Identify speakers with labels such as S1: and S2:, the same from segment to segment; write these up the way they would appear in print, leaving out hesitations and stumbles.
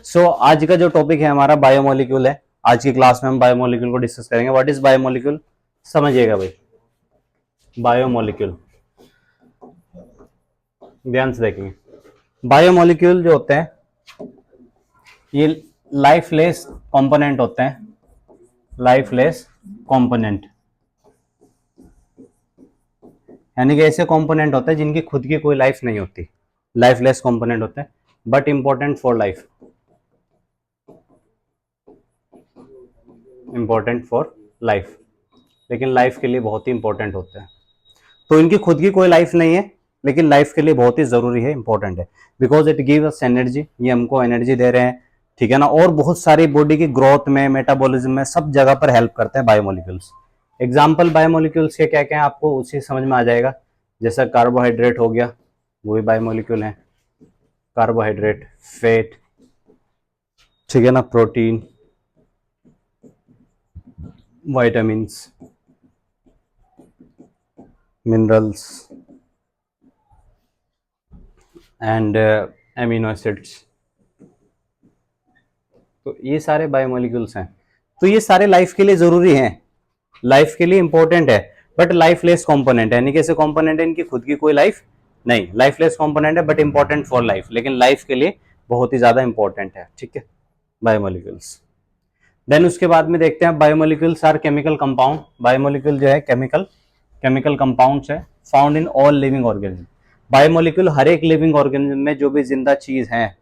S1: सो आज का जो टॉपिक है हमारा बायोमोलिक्यूल है। आज की क्लास में हम बायोमोलिक्यूल को डिस्कस करेंगे। व्हाट इज बायोमोलिक्यूल, समझिएगा भाई। बायोमोलिक्यूल ध्यान से देखेंगे। बायोमोलिक्यूल जो होते हैं ये लाइफलेस कंपोनेंट होते हैं। लाइफलेस कंपोनेंट यानी कि ऐसे कंपोनेंट होते हैं जिनकी खुद की कोई लाइफ नहीं होती। लाइफलेस कंपोनेंट होते हैं but important for life. Important for life, लेकिन लाइफ के लिए बहुत ही इंपॉर्टेंट होते हैं। तो इनकी खुद की कोई लाइफ नहीं है लेकिन लाइफ के लिए बहुत ही जरूरी है, इंपॉर्टेंट है। Because it give us energy, ये हमको एनर्जी दे रहे हैं, ठीक है ना। और बहुत सारी बॉडी की ग्रोथ में, मेटाबॉलिज्म में, सब जगह पर हेल्प करते हैं बायोमोलिक्यूल्स। एग्जाम्पल बायोमोलिक्यूल्स के क्या क्या है आपको उसी समझ में आ जाएगा। जैसा कार्बोहाइड्रेट हो गया, वो भी बायोमोलिक्यूल है। कार्बोहाइड्रेट, फैट, ठीक है ना, protein, vitamins, minerals and amino acids. तो ये सारे बायोमोलिक्यूल्स हैं। तो ये सारे लाइफ के लिए जरूरी हैं, लाइफ के लिए इंपॉर्टेंट है, बट लाइफलेस कंपोनेंट है। यानी कि ऐसे कंपोनेंट है इनकी खुद की कोई लाइफ नहीं। लाइफलेस कंपोनेंट है बट इंपॉर्टेंट फॉर लाइफ, लेकिन लाइफ के लिए बहुत ही ज्यादा इंपॉर्टेंट है, ठीक है, बायोमोलिक्यूल्स। देन उसके बाद में देखते हैं biomolecules are chemical compound. Biomolecule जो है केमिकल कंपाउंड्स है found in all living organism. Biomolecule हर एक लिविंग ऑर्गेनिज्म में जो भी जिंदा चीज है,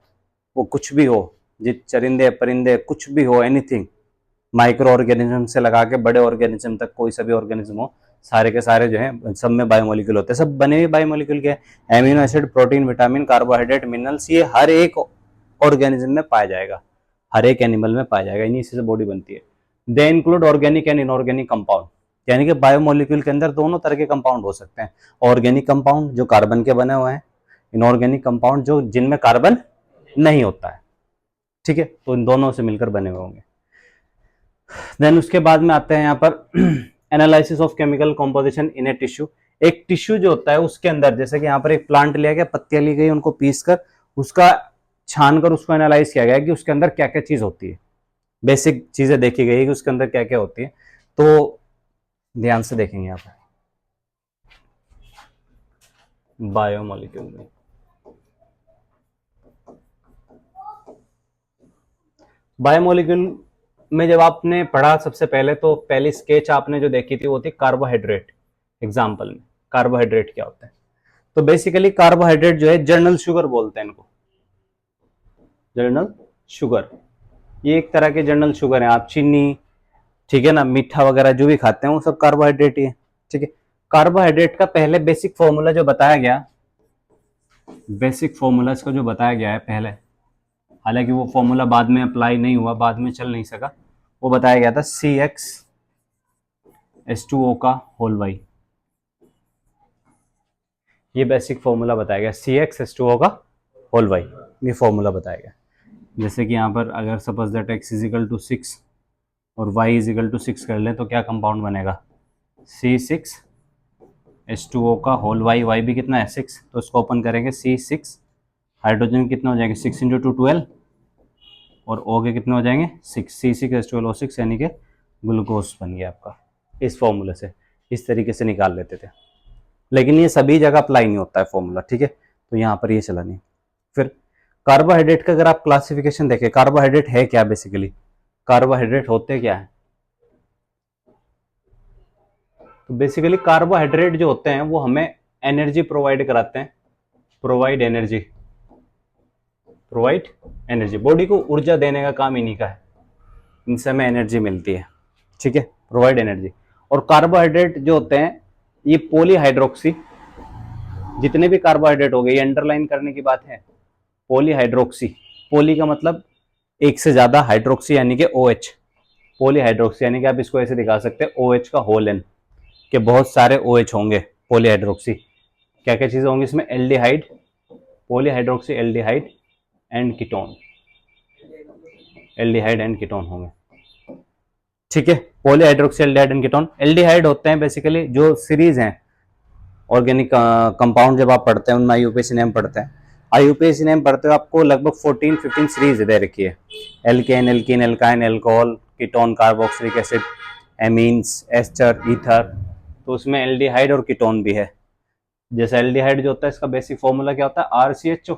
S1: वो कुछ भी हो, चरिंदे परिंदे कुछ भी हो, एनीथिंग, माइक्रो ऑर्गेनिज्म से लगा के बड़े ऑर्गेनिज्म तक, कोई सभी ऑर्गेनिज्म हो, सारे के सारे जो है सब में बायोमोलिक्यूल होते हैं। सब बने हुए बायोमोलिक्यूल के amino acid, protein, vitamin, carbohydrate, minerals, ये हर एक ऑर्गेनिज्म में पाया जाएगा, हर एक एनिमल में पाया जाएगा। इन्हीं से बॉडी बनती है। They include organic and inorganic compound. यानी कि बायोमोलिक्यूल के अंदर दोनों तरह के कंपाउंड हो सकते हैं। ऑर्गेनिक कंपाउंड जो कार्बन के बने हुए हैं, इनऑर्गेनिक कंपाउंड जो जिनमें कार्बन नहीं होता है, ठीक है। तो इन दोनों से मिलकर बने हुए होंगे। देन उसके बाद में आते हैं यहाँ पर analysis of chemical composition in a tissue. एक टिश्यू जो होता है उसके अंदर, जैसे कि यहाँ पर एक प्लांट लिया गया, पत्तियां ली गई, उनको पीस कर उसका छान कर उसको एनालाइज किया गया कि उसके अंदर क्या क्या चीज होती है। बेसिक चीजें देखी गई कि उसके अंदर क्या क्या होती है। तो ध्यान से देखेंगे यहाँ पर बायोमोलिक्यूल में। बायोमोलिक्यूल में जब आपने पढ़ा सबसे पहले, तो पहली स्केच आपने जो देखी थी वो थी कार्बोहाइड्रेट। एग्जाम्पल में कार्बोहाइड्रेट क्या होता है, तो बेसिकली कार्बोहाइड्रेट जो है जर्नल शुगर बोलते हैं इनको। जर्नल शुगर, ये एक तरह के जर्नल शुगर है। आप चीनी, ठीक है ना, मीठा वगैरह जो भी खाते हैं वो सब कार्बोहाइड्रेट ही है, ठीक है। कार्बोहाइड्रेट का पहले बेसिक फॉर्मूला जो बताया गया, बेसिक फॉर्मूला इसका जो बताया गया है पहले, हालांकि वो फॉर्मूला बाद में अप्लाई नहीं हुआ, बाद में चल नहीं सका, वो बताया गया था CxH2O का होल वाई। ये बेसिक फॉर्मूला बताया गया, CxH2O का होल वाई, ये फॉर्मूला बताया गया। जैसे कि यहाँ पर अगर suppose that x is equal to 6 और y इज इक्वल टू 6 कर लें तो क्या कंपाउंड बनेगा, C6H2O का होल वाई। वाई भी कितना है 6, तो इसको ओपन करेंगे, C6 हाइड्रोजन कितने हो जाएंगे 6 इंटू 2 12, और O के कितने हो जाएंगे 6, C6H12O6, यानी कि ग्लूकोज बन गया आपका। इस फॉर्मूले से इस तरीके से निकाल लेते थे, लेकिन ये सभी जगह अप्लाई नहीं होता है फॉर्मूला, ठीक है। तो यहाँ पर ये चला नहीं। फिर कार्बोहाइड्रेट का अगर आप क्लासिफिकेशन देखें, कार्बोहाइड्रेट है क्या, बेसिकली कार्बोहाइड्रेट होते क्या है, तो बेसिकली कार्बोहाइड्रेट जो होते हैं वो हमें एनर्जी प्रोवाइड कराते हैं। Provide energy, provide energy, body को ऊर्जा देने का काम इन्हीं का है, इनसे हमें एनर्जी मिलती है, ठीक है, प्रोवाइड एनर्जी। और कार्बोहाइड्रेट जो होते हैं ये पॉलीहाइड्रोक्सी, जितने भी कार्बोहाइड्रेट हो गए, ये अंडरलाइन करने की बात है, पॉलीहाइड्रोक्सी। पॉली का मतलब एक से ज्यादा, हाइड्रोक्सी यानी कि OH। पॉलीहाइड्रोक्सी यानी कि आप इसको ऐसे दिखा सकते हैं OH का होल एन, के बहुत सारे OH होंगे। पॉलीहाइड्रोक्सी क्या क्या चीजें होंगी इसमें, aldehyde, polyhydroxy aldehyde and ketone, aldehyde and ketone होंगे, ठीक है। Polyhydroxy aldehyde and ketone. Aldehyde होते हैं बेसिकली जो सीरीज हैं ऑर्गेनिक कंपाउंड, जब आप पढ़ते हैं उनमें यूपीएससी नेम पढ़ते हैं, आईयूपीएसी नेम पढ़ते हो आपको लगभग 14-15 सीरीज दे रखी है, alkane, alkene, alkyne, alcohol, ketone, carboxylic acid, amines, ester, ether, तो उसमें एल्डिहाइड और कीटोन भी है। जैसे एल्डिहाइड जो होता है इसका बेसिक फॉर्मूला क्या होता है RCHO,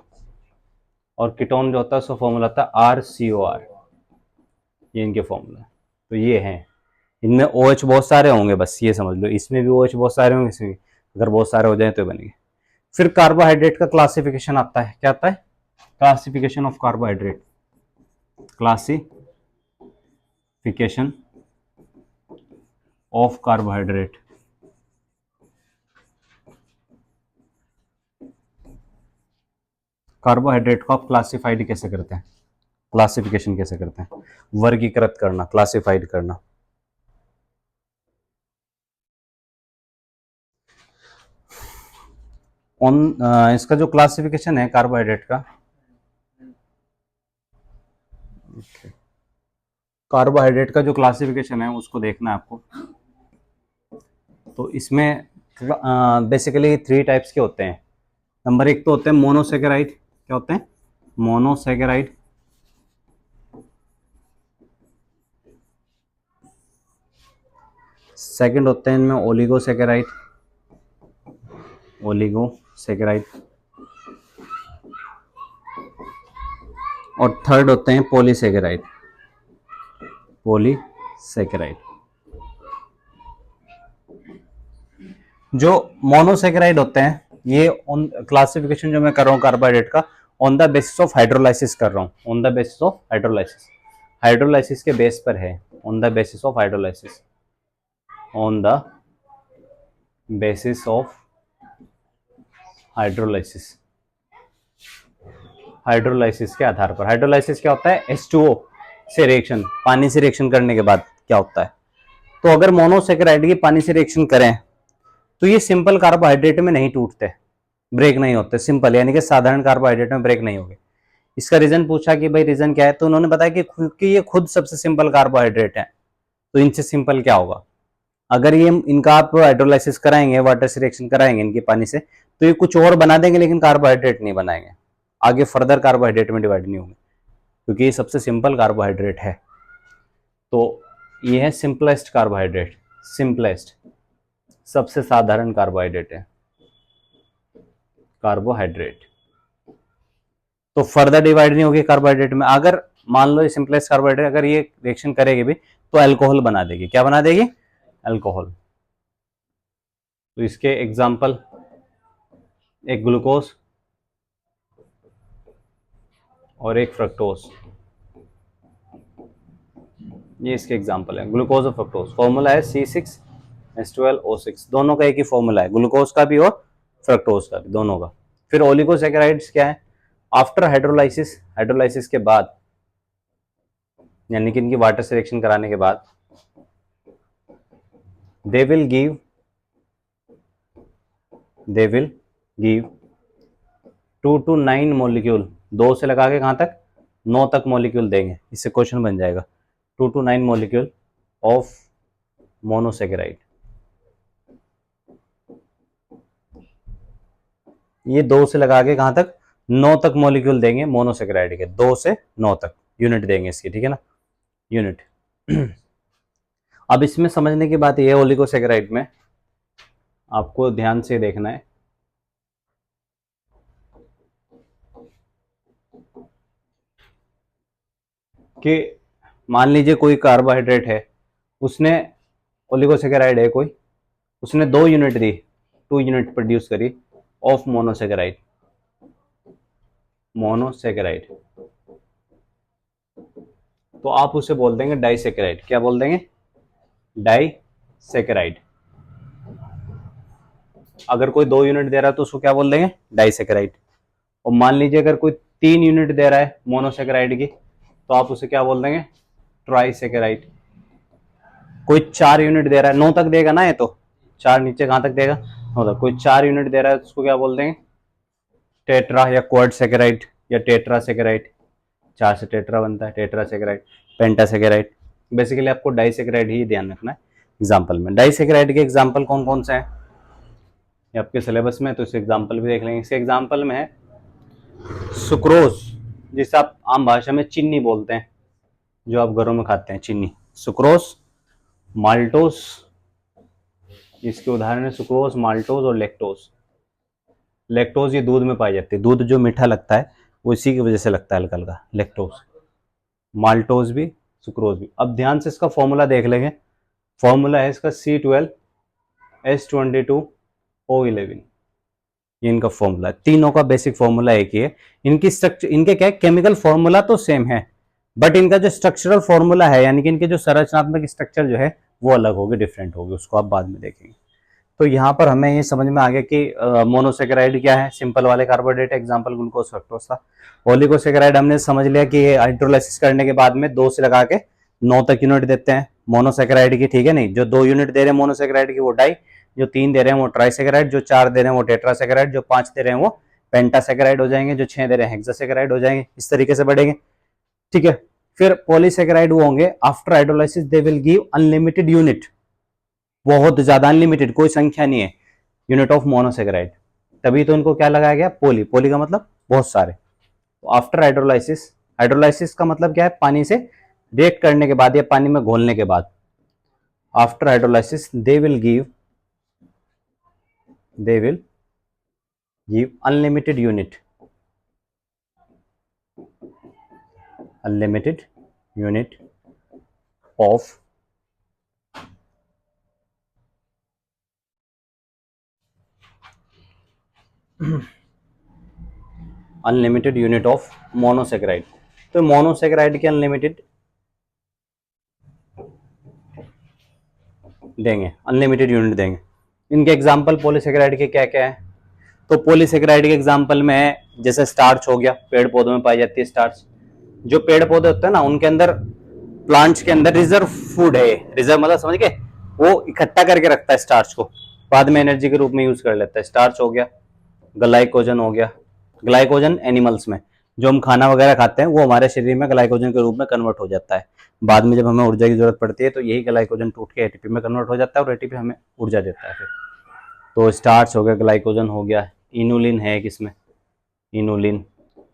S1: और कीटोन जो होता है उसका फॉर्मूला होता है RCOR, ये इनके फॉर्मूला। तो ये हैं, इनमें OH बहुत सारे होंगे, बस ये समझ लो, इसमें भी OH बहुत सारे होंगे, इसमें भी अगर बहुत सारे हो जाए तो बनेंगे। फिर कार्बोहाइड्रेट का क्लासिफिकेशन आता है, क्या आता है? Classification of carbohydrate, classification of carbohydrate. Carbohydrate को आप क्लासिफाइड कैसे करते हैं, क्लासिफिकेशन कैसे करते हैं? वर्गीकृत करना, क्लासिफाइड करना। इसका जो क्लासिफिकेशन है कार्बोहाइड्रेट का, कार्बोहाइड्रेट का जो क्लासिफिकेशन है उसको देखना है आपको। तो इसमें बेसिकली 3 टाइप्स के होते हैं। नंबर 1 तो होते हैं मोनोसेकेराइड, क्या होते हैं? मोनोसेकेराइड। सेकंड होते हैं इनमें ओलिगोसेकेराइड, ओलिगोसेकेराइड। और थर्ड होते हैं पॉलीसेकेराइड, पॉलीसेकेराइड। जो मोनोसेकेराइड होते हैं ये क्लासिफिकेशन जो मैं कर रहा हूँ कार्बोहाइड्रेट का, on the basis of hydrolysis कर रहा हूँ, on the basis of hydrolysis, hydrolysis के बेस पर है, on the basis of hydrolysis, on the basis of hydrolysis, hydrolysis के आधार पर। हाइड्रोलाइसिस क्या होता है? H2O से रिएक्शन, पानी से रिएक्शन करने के बाद क्या होता है। तो अगर मोनोसेकेराइड की पानी से रिएक्शन करें तो ये सिंपल कार्बोहाइड्रेट में नहीं टूटते, ब्रेक नहीं होते, सिंपल, यानी कि साधारण कार्बोहाइड्रेट में ब्रेक नहीं होंगे। इसका रीजन पूछा कि भाई रीजन क्या है, तो उन्होंने बताया कि ये खुद सबसे सिंपल कार्बोहाइड्रेट है, तो इनसे सिंपल क्या होगा। अगर ये इनका आप हाइड्रोलाइसिस कराएंगे, वाटर से रिएक्शन कराएंगे इनके पानी से, तो ये कुछ और बना देंगे लेकिन कार्बोहाइड्रेट नहीं बनाएंगे, आगे फर्दर कार्बोहाइड्रेट में डिवाइड नहीं होंगे, क्योंकि ये सबसे सिंपल कार्बोहाइड्रेट है। तो ये है सिंपलेस्ट कार्बोहाइड्रेट, सिंपलेस्ट, सबसे साधारण कार्बोहाइड्रेट है कार्बोहाइड्रेट। तो फर्दर डिवाइड नहीं होगी कार्बोहाइड्रेट में। अगर मान लो ये सिंपलेस्ट कार्बोहाइड्रेट अगर ये रिएक्शन करेगी भी तो अल्कोहल बना देगी, क्या बना देगी? अल्कोहल। तो इसके एग्जाम्पल, एक ग्लूकोज और एक फ्रक्टोज, ये इसके एग्जाम्पल है, ग्लूकोज और फ्रक्टोज। फॉर्मूला है C6H12O6, दोनों का एक ही फॉर्मूला है, ग्लूकोज का भी और फ्रक्टोज का भी, दोनों का। फिर ओलिगोसैकेराइड्स क्या है? आफ्टर हाइड्रोलाइसिस, हाइड्रोलाइसिस के बाद, यानी कि इनकी वाटर से रिएक्शन कराने के बाद, they will give 2 to 9 molecule, 2 से लगा के कहां तक? 9 तक मॉलिक्यूल देंगे। इससे क्वेश्चन बन जाएगा 2 to 9 मॉलिक्यूल ऑफ मोनोसेकेराइड। ये 2 से लगा के कहां तक? 9 तक मॉलिक्यूल देंगे मोनोसेकेराइड के, 2 से 9 तक यूनिट देंगे इसकी, ठीक है ना, यूनिट। अब इसमें समझने की बात यह है, ओलिगोसेकेराइड में आपको ध्यान से देखना है कि मान लीजिए कोई कार्बोहाइड्रेट है, उसने, ओलिगोसेकेराइड है कोई, उसने 2 यूनिट दी, 2 यूनिट प्रोड्यूस करी ऑफ मोनोसेकेराइड, मोनोसेकेराइड, तो आप उसे बोल देंगे डाइसेकेराइड। क्या बोल देंगे? डाइसेकेराइड। अगर कोई 2 यूनिट दे रहा है तो उसको क्या बोल देंगे? डाइसेकेराइड। और मान लीजिए अगर कोई 3 यूनिट दे रहा है मोनोसेकेराइड की, तो आप उसे क्या बोल देंगे? ट्राइसेकेराइड। कोई 4 यूनिट दे रहा है, 9 तक देगा ना, ये तो 4 नीचे कहां तक देगा? 9 तक। कोई 4 यूनिट दे रहा है तो उसको क्या बोल देंगे? टेट्रा या क्वाड्सेकेराइड या टेट्रासेकेराइड। 4 से टेट्रा बनता है, टेट्रासेकेराइड, पेंटासेकेराइड। बेसिकली आपको डाइसेकेराइड ही ध्यान रखना है एग्जाम्पल में। डाइसेकेराइड के एग्जाम्पल कौन कौन से हैं ये आपके सिलेबस में, तो इस एग्जाम्पल भी देख लेंगे। इस एग्जाम्पल में है सुक्रोज, जिसे आप आम भाषा में चीनी बोलते हैं, जो आप घरों में खाते हैं, चीनी, सुक्रोज, माल्टोस, इसके उदाहरण है सुक्रोज, माल्टोज और लेक्टोज। लेक्टोज ये दूध में पाई जाती है, दूध जो मीठा लगता है वो इसी की वजह से लगता है हल्का हल्का, लेक्टोज। माल्टोज भी, सुक्रोज भी। अब ध्यान से इसका फॉर्मूला देख लेंगे। फॉर्मूला है इसका C12H22O11, ये इनका फॉर्मूला है। तीनों का बेसिक फॉर्मूला एक ही है। इनकी स्ट्रक्चर, इनके क्या केमिकल फॉर्मूला तो सेम है, बट इनका जो स्ट्रक्चरल फॉर्मूला है, यानी कि इनके जो संरचनात्मक स्ट्रक्चर जो है वो अलग होगी, डिफरेंट होगी, उसको आप बाद में देखेंगे। तो यहाँ पर हमें ये समझ में आ गया कि मोनोसेकेराइड क्या है, सिंपल वाले कार्बोहाइड्रेट, एग्जांपल ग्लूकोज फ्रक्टोज था। ओलिगोसेकेराइड हमने समझ लिया कि ये हाइड्रोलाइसिस करने के बाद में 2 से लगा के 9 तक यूनिट देते हैं मोनोसेकेराइड की, ठीक है नहीं। जो 2 यूनिट दे रहे हैं मोनोसेकेराइड की वो डाई, जो 3 दे रहे हैं वो ट्राइसेकेराइड, जो 4 दे रहे हैं वो टेट्रासेकेराइड, जो 5 दे रहे हैं वो पेंटासेकेराइड हो जाएंगे, जो 6 दे रहे हैं हेक्सासेकेराइड हो जाएंगे। इस तरीके से बढ़ेंगे, ठीक है। फिर पॉलीसेकेराइड वो होंगे, after hydrolysis they will give unlimited unit, बहुत ज्यादा, अनलिमिटेड, कोई संख्या नहीं है, यूनिट ऑफ मोनोसेकेराइड। तभी तो इनको क्या लगाया गया, पोली। पोली का मतलब बहुत सारे। तो आफ्टर हाइड्रोलाइसिस, हाइड्रोलाइसिस का मतलब क्या है, पानी से रिएक्ट करने के बाद या पानी में घोलने के बाद। After hydrolysis they will give unlimited unit, unlimited unit of unlimited unit of monosaccharide. तो मोनोसेकेराइड के अनलिमिटेड देंगे, अनलिमिटेड यूनिट देंगे। इनके एग्जांपल पॉलीसेकेराइड के क्या क्या है, तो पॉलीसेकेराइड के एग्जांपल में जैसे स्टार्च हो गया, पेड़ पौधों में पाई जाती है स्टार्च। जो पेड़ पौधे होते हैं ना, उनके अंदर, प्लांट्स के अंदर रिजर्व फूड है, रिजर्व मतलब समझ गए, वो इकट्ठा करके रखता है स्टार्च को, बाद में एनर्जी के रूप में यूज कर लेता है। स्टार्च हो गया, ग्लाइकोजन हो गया, ग्लाइकोजन एनिमल्स में जो हम खाना वगैरह खाते हैं वो हमारे शरीर में ग्लाइकोजन के रूप में कन्वर्ट हो जाता है। बाद में जब हमें ऊर्जा की जरूरत पड़ती है तो यही ग्लाइकोजन टूट के एटीपी में कन्वर्ट हो जाता है और एटीपी हमें ऊर्जा देता है फिर। तो स्टार्च हो गया, ग्लाइकोजन हो गया, इनुलिन है किसमें, इनुलिन,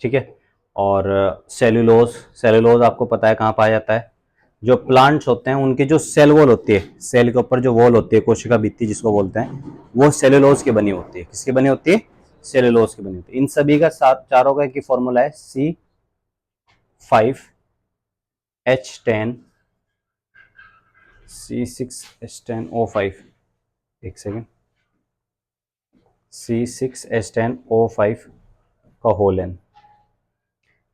S1: ठीक है। और सेल्यूलोज, सेल्यूलोज आपको पता है कहाँ पाया जाता है, जो प्लांट्स होते हैं उनकी जो सेल वॉल होती है, सेल के ऊपर जो वॉल होती है, कोशिका भित्ति जिसको बोलते हैं, वो सेल्यूलोज की बनी होती है। किसकी बनी होती है, सेल्यूलोज की बनी होती है। इन सभी का चारों का एक ही फॉर्मूला है, C5H10 C6H10O5, एक सेकेंड, C6H10O5 का होल एन,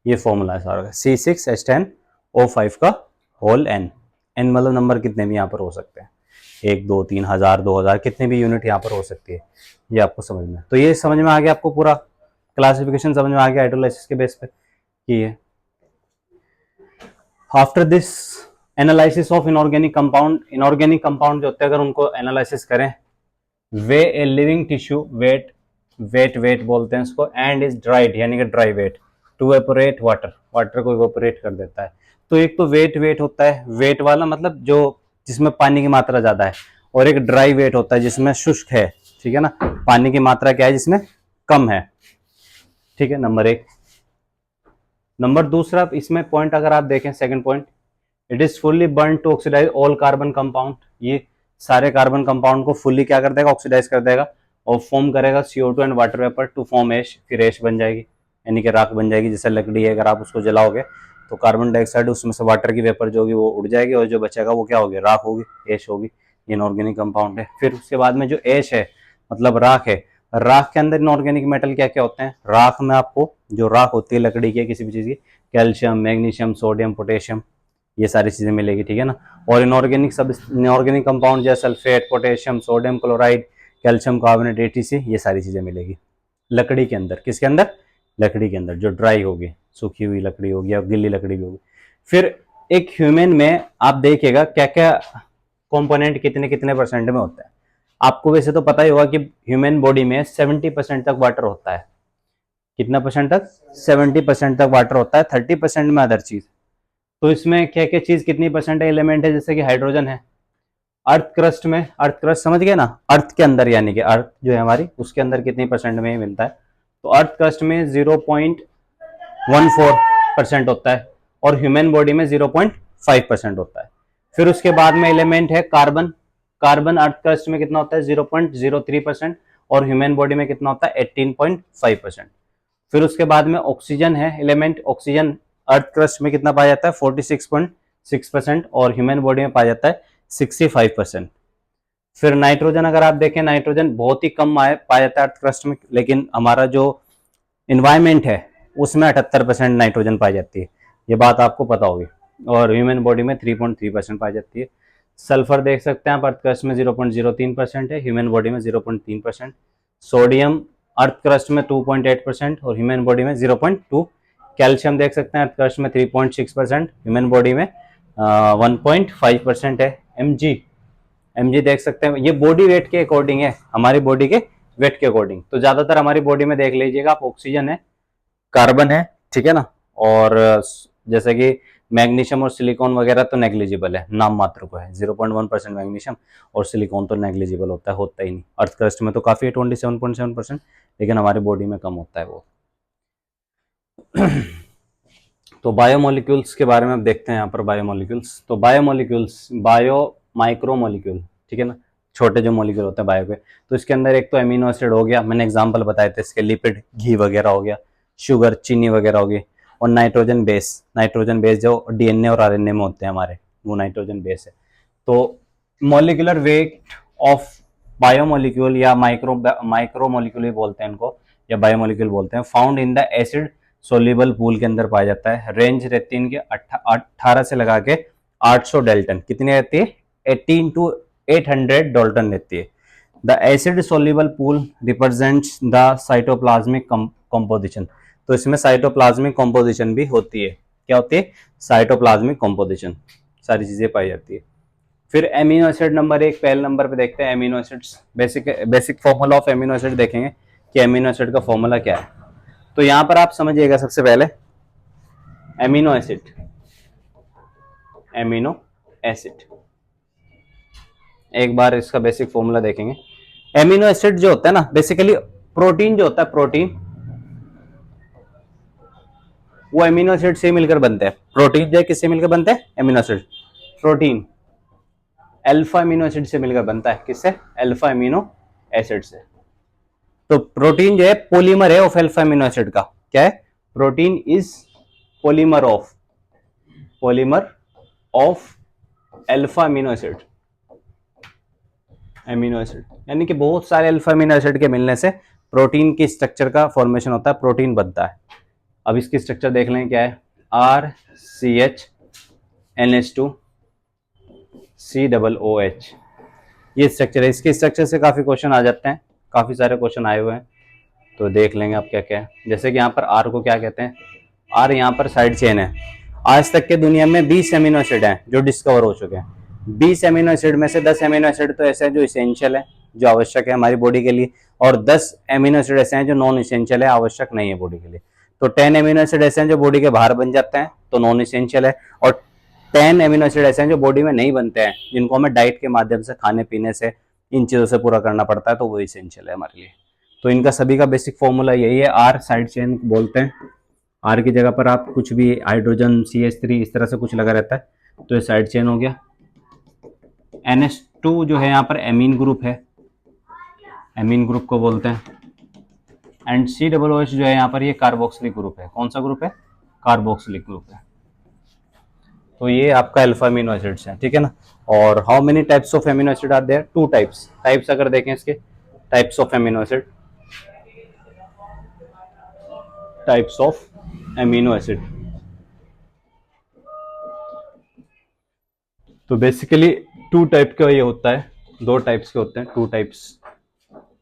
S1: ये फॉर्मूला है सारा का, C6H10O5 का होल एन। एन मतलब नंबर कितने भी यहाँ पर हो सकते हैं, 1 2 3 1000 2000, कितने भी यूनिट यहाँ पर हो सकती है, ये आपको समझ में। तो ये समझ में आ गया आपको, पूरा क्लासिफिकेशन समझ में आ गया हाइड्रोलाइसिस के बेस पे कि है। After this analysis of inorganic compound, inorganic compound जो होते हैं अगर उनको एनालिसिस करें, weigh a living tissue weight, weight बोलते हैं इसको, एंड इज ड्राइड यानी कि dry weight to evaporate water, water को इवेपोरेट कर देता है। तो एक तो वेट होता है, वेट वाला मतलब जो जिसमें पानी की मात्रा ज्यादा है, और एक ड्राई वेट होता है जिसमें शुष्क है, ठीक है ना, पानी की मात्रा क्या है जिसमें कम है, ठीक है, नंबर 1। नंबर दूसरा इसमें पॉइंट अगर आप देखें, second point, it is fully burn to oxidise all carbon compound, ये सारे कार्बन कंपाउंड को फुल्ली क्या कर देगा, ऑक्सीडाइज कर देगा और फॉर्म करेगा CO2 and water vapour to form ash, फिर एश बन जाएगी यानी कि राख बन जाएगी। जैसे लकड़ी है, अगर आप उसको जलाओगे तो कार्बन डाइऑक्साइड उसमें से वाटर की वेपर जो होगी वो उड़ जाएगी और जो बचेगा वो क्या होगी, राख होगी, एश होगी। ये इनऑर्गेनिक कंपाउंड है। फिर उसके बाद में जो एश है मतलब राख है, राख के अंदर इनऑर्गेनिक मेटल क्या क्या होते हैं, राख में आपको जो राख होती है लकड़ी की किसी भी चीज की, कैल्शियम, मैग्नीशियम, सोडियम, पोटेशियम, ये सारी चीजें मिलेगी, ठीक है ना। और इनऑर्गेनिक सब इनऑर्गेनिक कंपाउंड जैसे sulphate, potassium, sodium chloride, calcium carbonate, ATC, ये सारी चीजें मिलेगी लकड़ी के अंदर। किसके अंदर, लकड़ी के अंदर, जो ड्राई होगी, सूखी हुई लकड़ी होगी या गिल्ली लकड़ी भी होगी। फिर एक ह्यूमन में आप देखिएगा क्या क्या कंपोनेंट कितने कितने परसेंट में होता है। आपको वैसे तो पता ही होगा कि ह्यूमन बॉडी में 70% तक वाटर होता है। कितना परसेंट तक, 70% तक वाटर होता है, 30% में अदर चीज। तो इसमें क्या क्या चीज कितनी परसेंट एलिमेंट है, जैसे कि हाइड्रोजन है अर्थ क्रस्ट में, अर्थ क्रस्ट समझ गए ना, अर्थ के अंदर यानी कि अर्थ जो है हमारी, उसके अंदर कितनी परसेंट में ही मिलता है, तो अर्थ क्रस्ट में 0.14% होता है और ह्यूमन बॉडी में 0.5% होता है। फिर उसके बाद में एलिमेंट है कार्बन। कार्बन अर्थ क्रस्ट में कितना होता है 0.03% और ह्यूमन बॉडी में कितना होता है 18.5%। फिर उसके बाद में ऑक्सीजन है एलिमेंट। ऑक्सीजन अर्थ क्रस्ट में कितना पाया जाता है 46.6% और ह्यूमन बॉडी में पाया जाता है 65%। फिर नाइट्रोजन अगर आप देखें, नाइट्रोजन बहुत ही कम पाया जाता है अर्थ क्रस्ट में, लेकिन हमारा जो इन्वायरमेंट है उसमें 78% नाइट्रोजन पाई जाती है, ये बात आपको पता होगी। और ह्यूमन बॉडी में 3.3% पाई जाती है। सल्फर देख सकते हैं आप, अर्थ क्रस्ट में 0.03% है, ह्यूमन बॉडी में 0.3%। सोडियम अर्थ क्रस्ट में 2.8% और ह्यूमन बॉडी में 0.2। कैल्शियम देख सकते हैं अर्थ क्रस्ट में 3.6%, ह्यूमन बॉडी में 1.5% है। एमजी देख सकते हैं, ये बॉडी वेट के अकॉर्डिंग है, हमारी बॉडी के वेट के अकॉर्डिंग। तो ज्यादातर हमारी बॉडी में देख लीजिएगा आप, ऑक्सीजन है, कार्बन है, ठीक है ना, और जैसे कि मैग्नीशियम और सिलिकॉन वगैरह तो नेग्लिजिबल है, नाम मात्र को है। 0.1% मैग्नीशियम और सिलिकॉन तो नेग्लिजिबल होता ही नहीं। अर्थ क्रस्ट में तो काफी है 27.7%, लेकिन हमारी बॉडी में कम होता है वो। तो बायोमोलिक्यूल्स के बारे में अब देखते हैं यहाँ पर। बायोमोलिक्यूल्स, तो बायोमोलिक्यूल्स, बायो माइक्रो मोलिक्यूल, ठीक है ना, छोटे जो मोलिक्यूल होते हैं बायो के। तो इसके अंदर एक तो एमिनो एसिड हो गया, मैंने एग्जांपल बताए थे इसके, लिपिड घी वगैरह हो गया, शुगर चीनी वगैरह होगी, और नाइट्रोजन बेस जो डीएनए और आरएनए में होते हैं हमारे, वो नाइट्रोजन बेस है। तो मॉलिक्यूलर वेट ऑफ बायोमोलिक्यूल या माइक्रो मोलिक्यूल भी बोलते हैं इनको, या बायोमोलिक्यूल बोलते हैं, found in the acid soluble pool के अंदर पाया जाता है। रेंज रहती है इनके 18 से लगा के 800 डेल्टन। कितनी रहती है 18 to 800 डाल्टन रहती है। The acid soluble pool represents the cytoplasmic composition. तो इसमें साइटोप्लाज्मिक कंपोजिशन भी होती है। क्या होती है? साइटोप्लाज्मिक कंपोजिशन, सारी चीजें पाई जाती है। फिर एमिनो एसिड नंबर 1, पहले नंबर पे देखते हैं amino acids. Basic formula of amino acid देखेंगे कि एमिनो एसिड का फॉर्मूला क्या है। तो यहां पर आप समझिएगा सबसे पहले एमिनो एसिड, एक बार इसका बेसिक फॉर्मूला देखेंगे। एमिनो एसिड जो होता है ना, बेसिकली प्रोटीन जो होता है, प्रोटीन वो एमिनो एसिड से मिलकर बनते हैं। प्रोटीन जो किससे मिलकर बनते हैं? Amino acid. Protein alpha amino acid से मिलकर बनता है। किससे? अल्फा एमिनो एसिड से। तो प्रोटीन जो है पॉलीमर है ऑफ अल्फा एमिनो एसिड का। क्या है? Protein is polymer of alpha amino acid. यानी कि बहुत सारे अल्फा एमिनो एसिड के मिलने से प्रोटीन की स्ट्रक्चर का फॉर्मेशन होता है, प्रोटीन बनता है। अब इसकी स्ट्रक्चर देख लें क्या है। RCH NH2COOH, ये स्ट्रक्चर है। इसके स्ट्रक्चर से काफी क्वेश्चन आ जाते हैं, काफी सारे क्वेश्चन आए हुए हैं, तो देख लेंगे आप क्या क्या है। जैसे कि यहाँ पर R को क्या कहते हैं? R यहाँ पर साइड चेन है। आज तक के दुनिया में 20 एमिनो एसिड हैं जो डिस्कवर हो चुके हैं। 20 एमिनो एसिड में से 10 एमिनो एसिड तो ऐसे हैं जो इसेंशियल है, जो आवश्यक है हमारी बॉडी के लिए, और 10 एमिनो एसिड ऐसे हैं जो नॉन इसेंशियल है, आवश्यक नहीं है बॉडी के लिए। तो 10 एमिनो एसिड ऐसे हैं जो बॉडी के बाहर बन जाते हैं, तो नॉन इसेंशियल है, और 10 एमिनो एसिड ऐसे हैं जो बॉडी में नहीं बनते हैं, जिनको हमें डाइट के माध्यम से, खाने पीने से, इन चीजों से पूरा करना पड़ता है, तो वो इसेंशियल है हमारे लिए। तो इनका सभी का बेसिक फॉर्मूला यही है, R साइड चेन बोलते हैं। R की जगह पर आप कुछ भी हाइड्रोजन CH3 इस तरह से कुछ लगा रहता है, तो ये साइड चेन हो गया। NH2 जो है यहाँ पर एमीन ग्रुप है, एमीन ग्रुप को बोलते हैं। एंड COOH जो है यहाँ पर ये कार्बोक्सिलिक ग्रुप है। कौन सा ग्रुप है? कार्बोक्सिलिक ग्रुप है। तो ये आपका अल्फा अमीनो एसिड्स हैं, ठीक है ना। और how many types of amino acid are there? 2 types अगर देखें इसके, टाइप्स ऑफ एमिनो एसिड, तो बेसिकली 2 टाइप का ये होता है, 2 टाइप्स के होते हैं, 2 टाइप्स।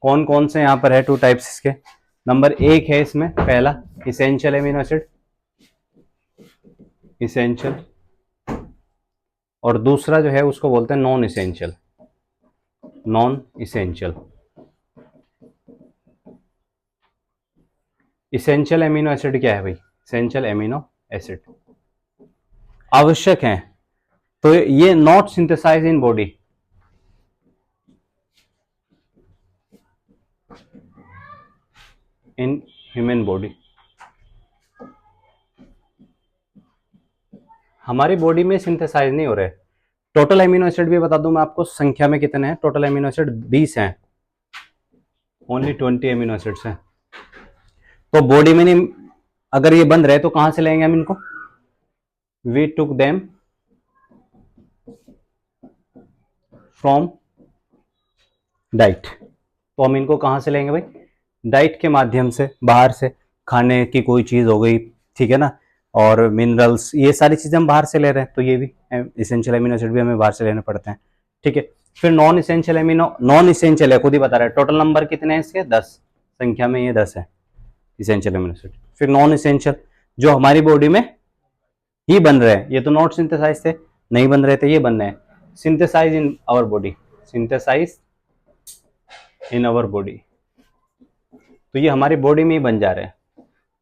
S1: कौन कौन से यहाँ पर है 2 टाइप्स इसके? नंबर 1 है इसमें पहला इसेंशियल एमिनो एसिड, इसेंशियल, और दूसरा जो है उसको बोलते हैं non essential. Essential amino acid क्या है भाई? इसेंशियल एमिनो एसिड आवश्यक है, तो ये not synthesise in body, human body, हमारी बॉडी में सिंथेसाइज नहीं हो रहे। टोटल एमिनो एसिड भी बता दूं मैं आपको संख्या में कितने हैं। टोटल एमिनो एसिड 20 हैं, ओनली 20 एमिनो एसिड्स हैं। तो बॉडी में नहीं, अगर ये बंद रहे तो कहां से लेंगे हम इनको? We took them from diet. तो हम इनको कहां से लेंगे भाई? डाइट के माध्यम से, बाहर से खाने की कोई चीज हो गई, ठीक है ना, और मिनरल्स, ये सारी चीजें हम बाहर से ले रहे हैं, तो ये भी इसेंशियल एमिनो एसिड भी हमें बाहर से लेने पड़ते हैं, ठीक है। फिर non essential amino, non essential है, खुद ही बता रहा है। टोटल नंबर कितने हैं इसके? 10, संख्या में ये 10 है इसेंशियल एमिनो एसिड। फिर नॉन इसेंशियल जो हमारी बॉडी में ही बन रहे हैं, ये तो नॉट सिंथेसाइज थे, नहीं बन रहे थे, ये बन रहे हैं synthesise in our body, synthesise in our body. तो ये हमारी बॉडी में ही बन जा रहे हैं।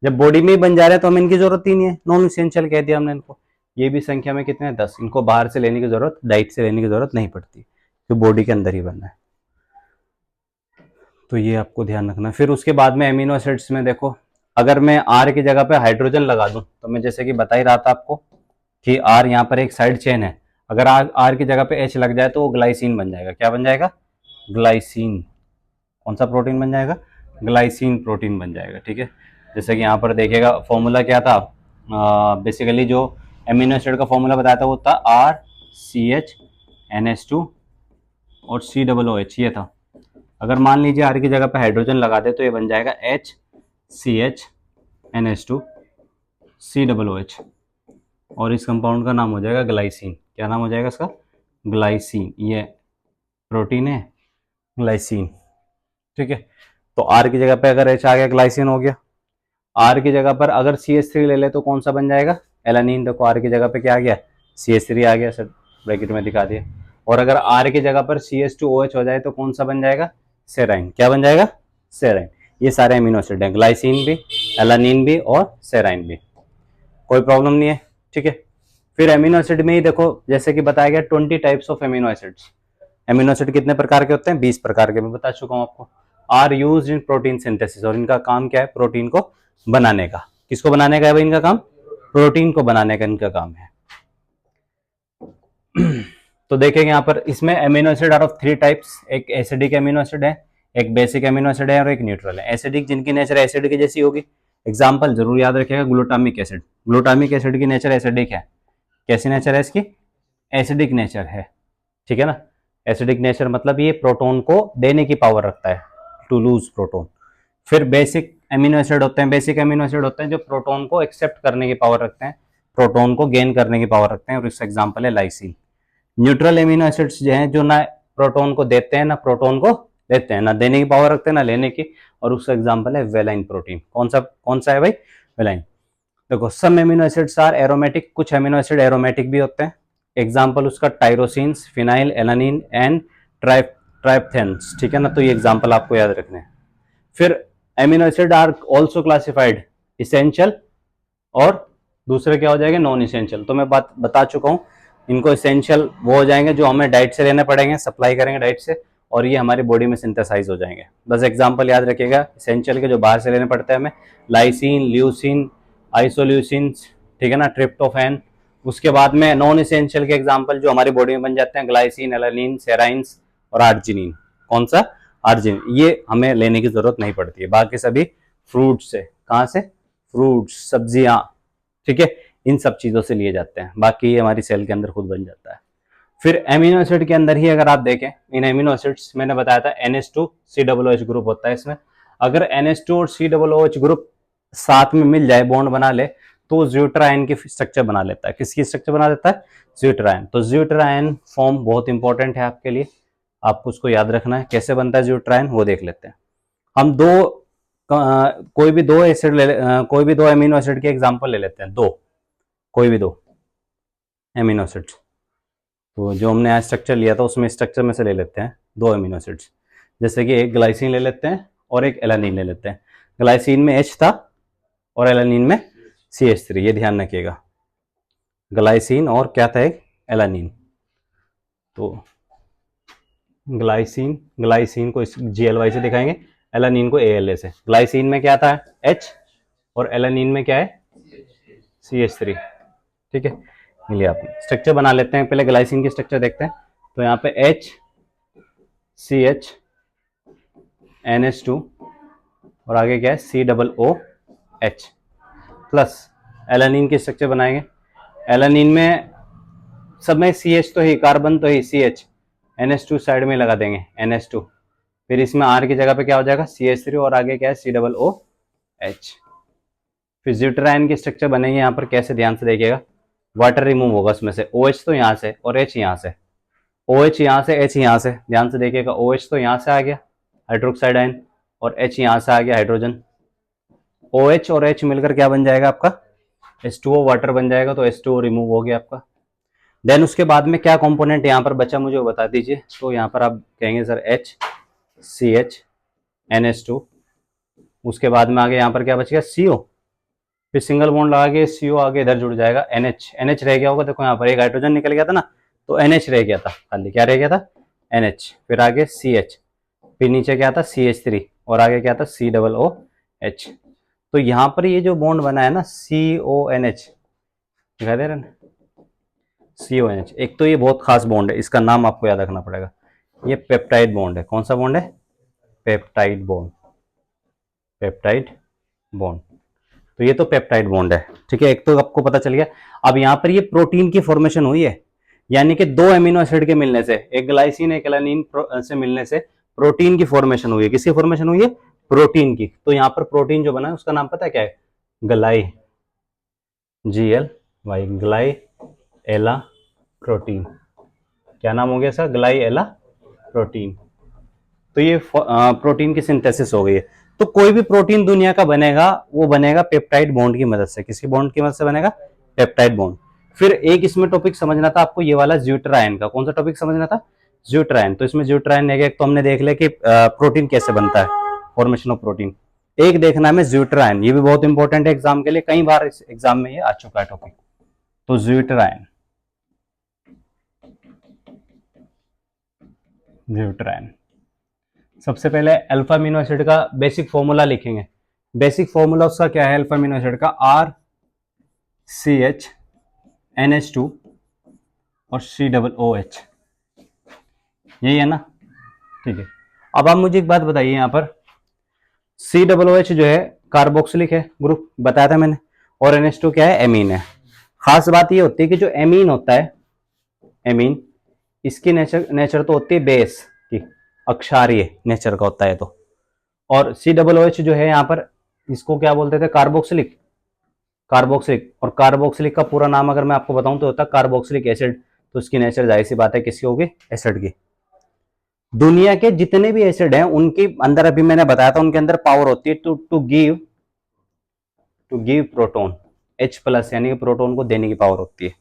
S1: जब बॉडी में ही बन जा रहे हैं तो हमें इनकी जरूरत ही नहीं है, नॉन इसेंशियल कह दिया हमने इनको। ये भी संख्या में कितने हैं? 10। इनको बाहर से लेने की जरूरत, डाइट से लेने की जरूरत नहीं पड़ती, तो बॉडी के अंदर ही बनना है। तो ये आपको ध्यान रखना। फिर उसके बाद में एमिनो एसिड्स में देखो, अगर मैं आर की जगह पे हाइड्रोजन लगा दूं, तो मैं जैसे कि बता ही रहा था आपको कि आर यहाँ पर एक साइड चेन है, अगर आर की जगह पे एच लग जाए तो वो ग्लाइसिन बन जाएगा। क्या बन जाएगा? ग्लाइसिन। कौन सा प्रोटीन बन जाएगा? ग्लाइसिन प्रोटीन बन जाएगा, ठीक है। जैसे कि यहाँ पर देखिएगा फॉर्मूला क्या था, बेसिकली जो एमिनो एसिड का फॉर्मूला बताया था वो था RCH और COOH, ये था। अगर मान लीजिए आर की जगह पे हाइड्रोजन लगा दे तो ये बन जाएगा HCH और इस कंपाउंड का नाम हो जाएगा ग्लाइसिन। क्या नाम हो जाएगा इसका? ग्लाइसिन। ये प्रोटीन है ग्लाइसिन, ठीक है। तो आर की जगह पे अगर एच आ गया, ग्लाइसिन हो गया। आर की जगह पर अगर CH3 ले ले तो कौन सा बन जाएगा? एलानीन। देखो आर की जगह पे क्या आ गया? CH3 आ गया, सर ब्रैकेट में दिखा दिया। और अगर आर की जगह पर CH2OH हो जाए तो कौन सा बन जाएगा? सेराइन। क्या बन जाएगा? सेराइन। ये सारे एमिनो एसिड हैं, ग्लाइसिन भी, एलानीन भी और सेराइन भी। कोई प्रॉब्लम नहीं है, ठीक है। फिर एमिनो एसिड में ही देखो, जैसे कि बताया गया 20 types of amino acids. Amino acid कितने प्रकार के होते हैं? 20 प्रकार के, मैं बता चुका हूं आपको। Are used in protein synthesis, और इनका काम क्या है? प्रोटीन को बनाने का। किसको बनाने का है भाई इनका काम? प्रोटीन को बनाने का इनका काम है। तो देखेंगे यहाँ पर, इसमें amino acid are of 3 types. एक एसिडिक एमिनो एसिड है, एक बेसिक एमिनो एसिड है और एक न्यूट्रल है। एसिडिक जिनकी नेचर एसिड की जैसी होगी, एग्जाम्पल जरूर याद रखिएगा, ग्लूटामिक एसिड। ग्लूटामिक एसिड की नेचर एसिडिक है। कैसी नेचर है इसकी? एसिडिक नेचर है, ठीक है ना। एसिडिक नेचर मतलब ये प्रोटॉन को देने की पावर रखता है, टू लूज प्रोटॉन। फिर बेसिक एमिनो एसिड होते हैं, बेसिक एमिनो एसिड होते हैं जो प्रोटॉन को एक्सेप्ट करने की पावर रखते हैं, प्रोटॉन को गेन करने की पावर रखते हैं, और इसका एग्जांपल है लाइसिन। न्यूट्रल एमिनो एसिड्स जो हैं, जो ना प्रोटॉन को देते हैं ना प्रोटॉन को देते हैं, ना देने की पावर रखते हैं ना लेने की, और उसका एग्जांपल है वेलाइन प्रोटीन। कौन सा है भाई? वेलाइन। देखो सम एमिनो एसिड्स आर एरोमेटिक, कुछ एमिनो एसिड एरोमेटिक भी होते हैं। एग्जाम्पल उसका टायरोसिन्स, फिनाइल एलानिन एंड ट्राइप्थेन्स, ठीक है ना। तो ये एग्जाम्पल आपको याद रखने हैं। फिर amino acid are also classified essential, और दूसरे क्या हो जाएंगे? Non essential. तो मैं बात बता चुका हूँ, इनको इसेंशियल वो हो जाएंगे जो हमें डाइट से लेने पड़ेंगे, सप्लाई करेंगे डाइट से, और ये हमारी बॉडी में सिंथेसाइज हो जाएंगे। बस एग्जाम्पल याद रखिएगा इसेंशियल के, जो बाहर से लेने पड़ते हैं हमें, लाइसिन, ल्यूसिन, आइसोल्यूसिन, ठीक है ना, ट्रिप्टोफैन। उसके बाद में नॉन इसेंशियल के एग्जाम्पल जो हमारी बॉडी में बन जाते हैं, ग्लाइसिन, एलानिन, सेराइन्स और आर्जिनिन। कौन सा? आर्जिनिन। ये हमें लेने की जरूरत नहीं पड़ती है। बाकी सभी फ्रूट से, कहाँ से? फ्रूट्स, सब्जियां, ठीक है, इन सब चीजों से लिए जाते हैं। बाकी ये हमारी सेल के अंदर खुद बन जाता है। फिर एमिनो एसिड के अंदर ही अगर आप देखें, इन एमिनो एसिड्स मैंने बताया था NH2COOH ग्रुप होता है इसमें। अगर NH2 और COOH ग्रुप साथ में मिल जाए, बॉन्ड बना ले, तो ज्यूट्रायन की स्ट्रक्चर बना लेता है। किसकी स्ट्रक्चर बना देता है? ज्यूट्रायन। तो ज्यूट्रायन फॉर्म बहुत इंपॉर्टेंट है आपके लिए, आपको उसको याद रखना है। कैसे बनता है ज्यूट्रायन वो देख लेते हैं। हम कोई भी दो कोई भी दो एमिनो एसिड के एग्जांपल ले लेते हैं, कोई भी दो एमिनो एसिड्स। तो जो हमने आज स्ट्रक्चर लिया था उसमें स्ट्रक्चर में से ले लेते हैं 2 एमिनो एसिड्स। जैसे कि एक ग्लाइसिन ले लेते हैं और एक एलानिन ले लेते हैं। ग्लाइसिन में H था और एलानिन में CH3, ये ध्यान रखिएगा। ग्लाइसिन और क्या था? एक एलानिन। तो ग्लाइसिन को GLY से दिखाएंगे, एलानिन को ALA से। ग्लाइसिन में क्या था H और एलानिन में क्या है CH3। ठीक है, मिलिए आप स्ट्रक्चर बना लेते हैं, पहले ग्लाइसिन की स्ट्रक्चर देखते हैं। तो यहाँ पे H CH NH2 और आगे क्या है COOH प्लस एलानिन की स्ट्रक्चर बनाएंगे। एलानिन में सब में CH तो ही, कार्बन तो ही CH, NH2 साइड में लगा देंगे NH2, फिर इसमें R की जगह पे क्या हो जाएगा CH3 और आगे क्या है COOH। फिर ज्यूटेराइन की स्ट्रक्चर बनेगी यहाँ पर, कैसे ध्यान से देखिएगा, वाटर रिमूव होगा उसमें से, OH तो यहाँ से और H यहाँ से, OH यहाँ से H यहाँ से, ध्यान से देखिएगा, OH तो यहाँ से आ गया हाइड्रोक्साइड आयन और H यहाँ से आ गया हाइड्रोजन। OH और H मिलकर क्या बन जाएगा आपका H2O वाटर बन जाएगा, तो H2O रिमूव हो गया आपका। देन उसके बाद में क्या कंपोनेंट यहाँ पर बचा मुझे बता दीजिए। तो यहाँ पर आप कहेंगे सर H CH NH2, उसके बाद में आगे यहाँ पर क्या बच गया CO, फिर सिंगल बॉन्ड लगा के CO आगे इधर जुड़ जाएगा NH रह गया होगा, देखो यहाँ पर एक हाइड्रोजन निकल गया था ना, तो NH रह गया था खाली, क्या रह गया था NH, फिर आगे CH, फिर नीचे क्या था CH3 और आगे क्या था COOH। तो यहाँ पर ये जो बॉन्ड बना है ना CONH, दिखाई दे रहा है ना CONH, एक तो ये बहुत खास बॉन्ड है, इसका नाम आपको याद रखना पड़ेगा, ये पेप्टाइड बॉन्ड है। कौन सा बॉन्ड है पेप्टाइड बॉन्ड, पेप्टाइड बॉन्ड, तो ये तो पेप्टाइड बॉन्ड है। ठीक है, एक तो आपको पता चल गया। अब यहाँ पर ये प्रोटीन की फॉर्मेशन हुई है, यानी कि दो एमिनो एसिड के मिलने से, एक ग्लाइसिन एक एलानिन से मिलने से प्रोटीन की फॉर्मेशन हुई है। किसकी फॉर्मेशन हुई है प्रोटीन की। तो यहाँ पर प्रोटीन जो बना है उसका नाम पता है क्या है ग्लाई, GLY, ग्लाई एला प्रोटीन। क्या नाम हो गया सर ग्लाई एला प्रोटीन। तो ये प्रोटीन की सिंथेसिस हो गई है। तो कोई भी प्रोटीन दुनिया का बनेगा वो बनेगा पेप्टाइड बॉन्ड की मदद से। किसकी बॉन्ड की मदद से बनेगा पेप्टाइड बॉन्ड। फिर एक इसमें टॉपिक समझना था आपको, ये वाला ज्यूटेराइन का। कौन सा टॉपिक समझना था ज्यूटेराइन। तो इसमें ज्यूटेराइन एक तो हमने देख लिया कि प्रोटीन कैसे बनता है, फॉर्मेशन ऑफ प्रोटीन। एक देखना है ज्यूटेराइन, ये भी बहुत इंपॉर्टेंट है एग्जाम के लिए, कई बार इस एग्जाम में ये आ चुका है टॉपिक। तो ज्यूटेराइन, ज्यूटेराइन सबसे पहले अल्फा अमीनो एसिड का बेसिक फॉर्मूला लिखेंगे। बेसिक फॉर्मूला उसका क्या है अल्फा अमीनो एसिड का RCH NH2 और COOH, यही है ना। ठीक है, अब आप मुझे एक बात बताइए, यहाँ पर COOH जो है कार्बोक्सिलिक है ग्रुप, बताया था मैंने, और NH2 क्या है एमीन है। खास बात ये होती है कि जो एमीन होता है, एमीन, इसकी नेचर तो होती है बेस की, अक्षारीय नेचर का होता है। तो और COOH जो है यहाँ पर इसको क्या बोलते थे कार्बोक्सिलिक, कार्बोक्सिलिक। और कार्बोक्सिलिक का पूरा नाम अगर मैं आपको बताऊं तो होता है कार्बोक्सिलिक एसिड। तो उसकी नेचर जाहिर सी बात है किसकी होगी एसिड की। दुनिया के जितने भी एसिड हैं उनके अंदर, अभी मैंने बताया था, उनके अंदर पावर होती है टू गिव प्रोटोन, H+ यानी कि प्रोटोन को देने की पावर होती है।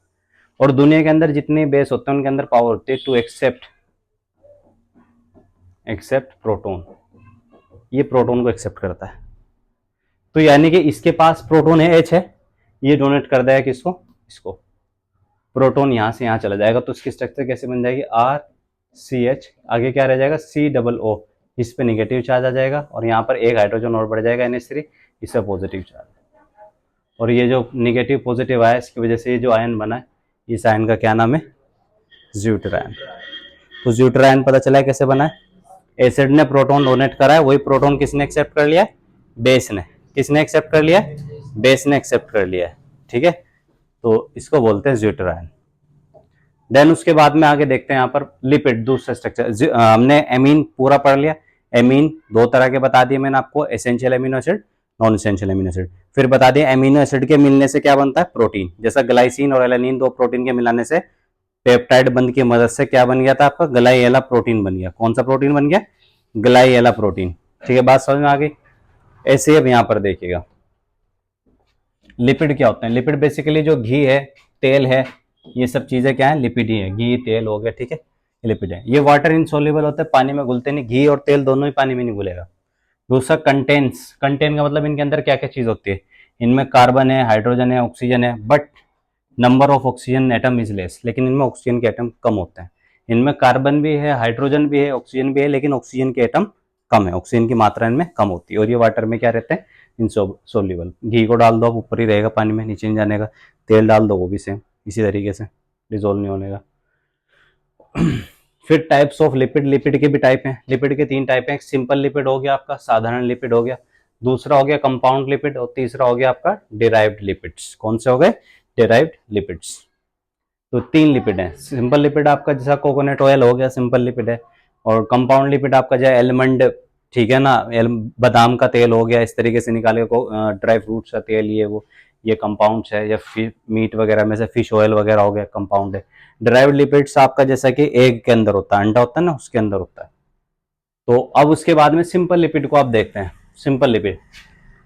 S1: और दुनिया के अंदर जितने बेस होते हैं उनके अंदर पावर होती है टू एक्सेप्ट प्रोटोन, ये प्रोटोन को एक्सेप्ट करता है। तो यानी कि इसके पास प्रोटोन है H है, ये डोनेट कर देगा किसको, इसको। प्रोटोन यहां से यहां चला जाएगा, तो इसकी स्ट्रक्चर कैसे बन जाएगी RCH, आगे क्या रह जाएगा COO, इस पे नेगेटिव चार्ज आ जाएगा और यहाँ पर एक हाइड्रोजन और बढ़ जाएगा NH3, इस पर पॉजिटिव चार्ज। और ये जो नेगेटिव पॉजिटिव आया इसकी वजह से ये जो आयन बना है, इस आयन का क्या नाम है ज्यूटेराइन। तो ज्यूटेराइन पता चला है कैसे बना है, एसिड ने प्रोटोन डोनेट करा है, वही प्रोटोन किसने एक्सेप्ट कर लिया है बेस ने। किसने एक्सेप्ट कर लिया है बेस ने एक्सेप्ट कर लिया है। ठीक है, तो इसको बोलते हैं ज्यूटेराइन। देन उसके बाद में आगे देखते हैं यहाँ पर लिपिड, दूसरा स्ट्रक्चर। हमने एमीन पूरा पढ़ लिया। एमीन दो तरह के बता दिए मैंने आपको, essential amino acid, non essential amino acid. फिर बता दिया एमिनो एसिड के मिलने से क्या बनता है प्रोटीन, जैसा ग्लाइसिन और एलानिन दो प्रोटीन के मिलाने से पेप्टाइड बंध की मदद से क्या बन गया था आपका ग्लाइएला प्रोटीन बन गया। कौन सा प्रोटीन बन गया ग्लाइएला प्रोटीन। ठीक है, बात समझ में आ गई। ऐसे अब यहाँ पर देखिएगा लिपिड क्या होते हैं। लिपिड बेसिकली जो घी है, तेल है, ये सब चीजें क्या है लिपिड ही है, घी तेल हो गया। ठीक है, लिपिड है। ये वाटर इनसोल्युबल होते हैं, पानी में घुलते नहीं। घी और तेल दोनों ही पानी में नहीं घुलेगा। दूसरा कंटेन्स, कंटेन का मतलब इनके अंदर क्या क्या चीज होती है, इनमें कार्बन है, हाइड्रोजन है, ऑक्सीजन है, but number of oxygen atom is less, लेकिन इनमें ऑक्सीजन के एटम कम होते हैं। इनमें कार्बन भी है, हाइड्रोजन भी है, ऑक्सीजन भी है, लेकिन ऑक्सीजन के एटम कम है, ऑक्सीजन की मात्रा इनमें कम होती है, और ये वाटर में क्या रहते हैं, इनसोल्यूबल। घी को डाल दो आप ऊपर ही रहेगा पानी में, नीचे नहीं जाने का। तेल डाल दो वो भी सेम इसी तरीके से डिजोल्व नहीं होने का। फिर टाइप्स ऑफ लिपिड, लिपिड के भी टाइप हैं। लिपिड के 3 टाइप हैं, एक सिंपल लिपिड हो गया आपका, साधारण लिपिड हो गया, दूसरा हो गया कंपाउंड लिपिड, और तीसरा हो गया आपका डिराइव्ड लिपिड्स। कौन से हो गए, डिराइव्ड लिपिड्स। तो 3 लिपिड है। सिंपल लिपिड आपका जैसा कोकोनट ऑयल हो गया, सिंपल लिपिड है। और कंपाउंड लिपिड आपका जो एलमंड, ठीक है ना, बादाम का तेल हो गया, इस तरीके से निकाले को ड्राई फ्रूट्स का तेल, ये कंपाउंड है। या मीट वगैरह में से फिश ऑयल वगैरह हो गया, कंपाउंड है। ड्राइव्ड लिपिड्स आपका जैसा कि एग के अंदर होता है, अंडा होता है ना, उसके अंदर होता है। तो अब उसके बाद में सिंपल लिपिड को आप देखते हैं। Simple lipid,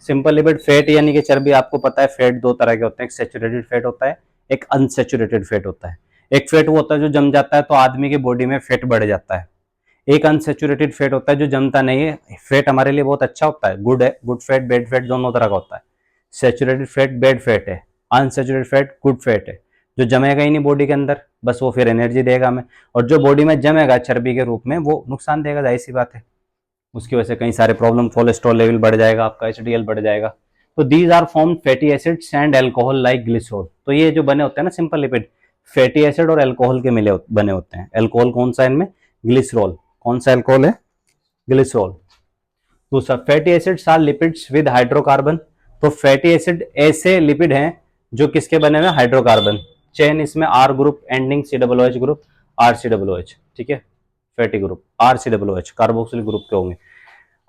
S1: simple lipid fat यानी कि चर्बी। आपको पता है फैट 2 तरह के होते हैं, एक सैचुरेटेड फैट होता है, एक अनसैचुरेटेड फैट होता है। एक फैट वो होता है जो जम जाता है तो आदमी की बॉडी में फैट बढ़ जाता है। एक अनसैचुरेटेड फैट होता है जो जमता नहीं है। फैट हमारे लिए बहुत अच्छा होता है, गुड है, गुड फैट बैड फैट दोनों तरह का होता है। सैचुरेटेड फैट बैड फैट है, अनसैचुरेटेड फैट गुड फैट है। जो जमेगा ही नहीं बॉडी के अंदर, बस वो फिर एनर्जी देगा हमें। और जो बॉडी में जमेगा चर्बी के रूप में, वो नुकसान देगा, जाहिर सी बात है। उसकी वजह से कई सारे प्रॉब्लम, कोलेस्ट्रॉल लेवल बढ़ जाएगा आपका, एचडीएल बढ़ जाएगा। तो these are form fatty acids and alcohol like glycerol. तो ये जो बने होते हैं ना सिंपल लिपिड, फैटी एसिड और एल्कोहल के मिले बने होते हैं। एल्कोहल कौन सा है इनमें, ग्लिसरॉल। कौन सा एल्कोहल है, ग्लिसरॉल। दूसरा fatty acids are lipids with hydrocarbon. तो फैटी एसिड ऐसे लिपिड हैं जो किसके बने हुए, हाइड्रोकार्बन। चेन इसमें R group ending COOH group, RCOOH, ठीक है। Fatty group RCOOH carboxyl group के होंगे।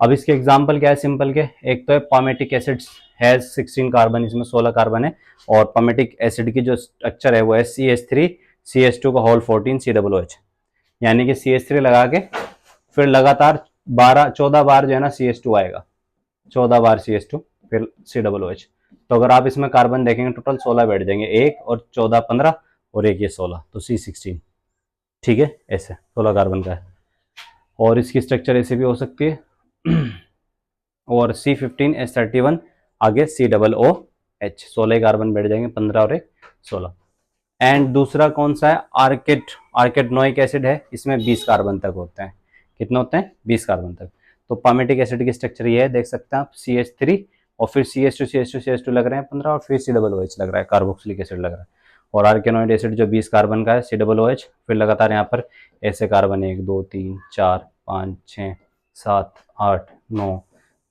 S1: अब इसके एग्जाम्पल क्या है सिंपल के, एक तो है पामेटिक एसिड्स, हैज 16 कार्बन, इसमें 16 कार्बन है। और पामेटिक एसिड की जो स्ट्रक्चर है वो है CH3 CH2 का होल 14 COOH। यानी कि CH3 लगा के फिर लगातार 14 बार जो है ना CH2 आएगा, 14 बार CH2 फिर COOH। तो अगर आप इसमें कार्बन देखेंगे टोटल 16 बैठ जाएंगे, 1 और 14 15 और एक ये 16, तो C16, ठीक है। ऐसे 16 कार्बन का है। और इसकी स्ट्रक्चर ऐसे भी हो सकती है। और C15H31 आगे COOH, 16 कार्बन बैठ जाएंगे, 15 और 1 16। एंड दूसरा कौन सा है, आर्केटनोइक एसिड है, इसमें 20 कार्बन तक होते हैं। कितने होते हैं, 20 कार्बन तक। तो पामेटिक एसिड की स्ट्रक्चर ये है, देख सकते हैं आप, CH3 और फिर CH2 लग रहे हैं 15 और फिर COOH लग रहा है, कार्बोक्सिलिक एसिड लग रहा है। और आर्केनोइड एसिड जो 20 कार्बन का है COOH, फिर लगातार यहाँ पर ऐसे कार्बन 1 2 3 4 5 6 7 8 9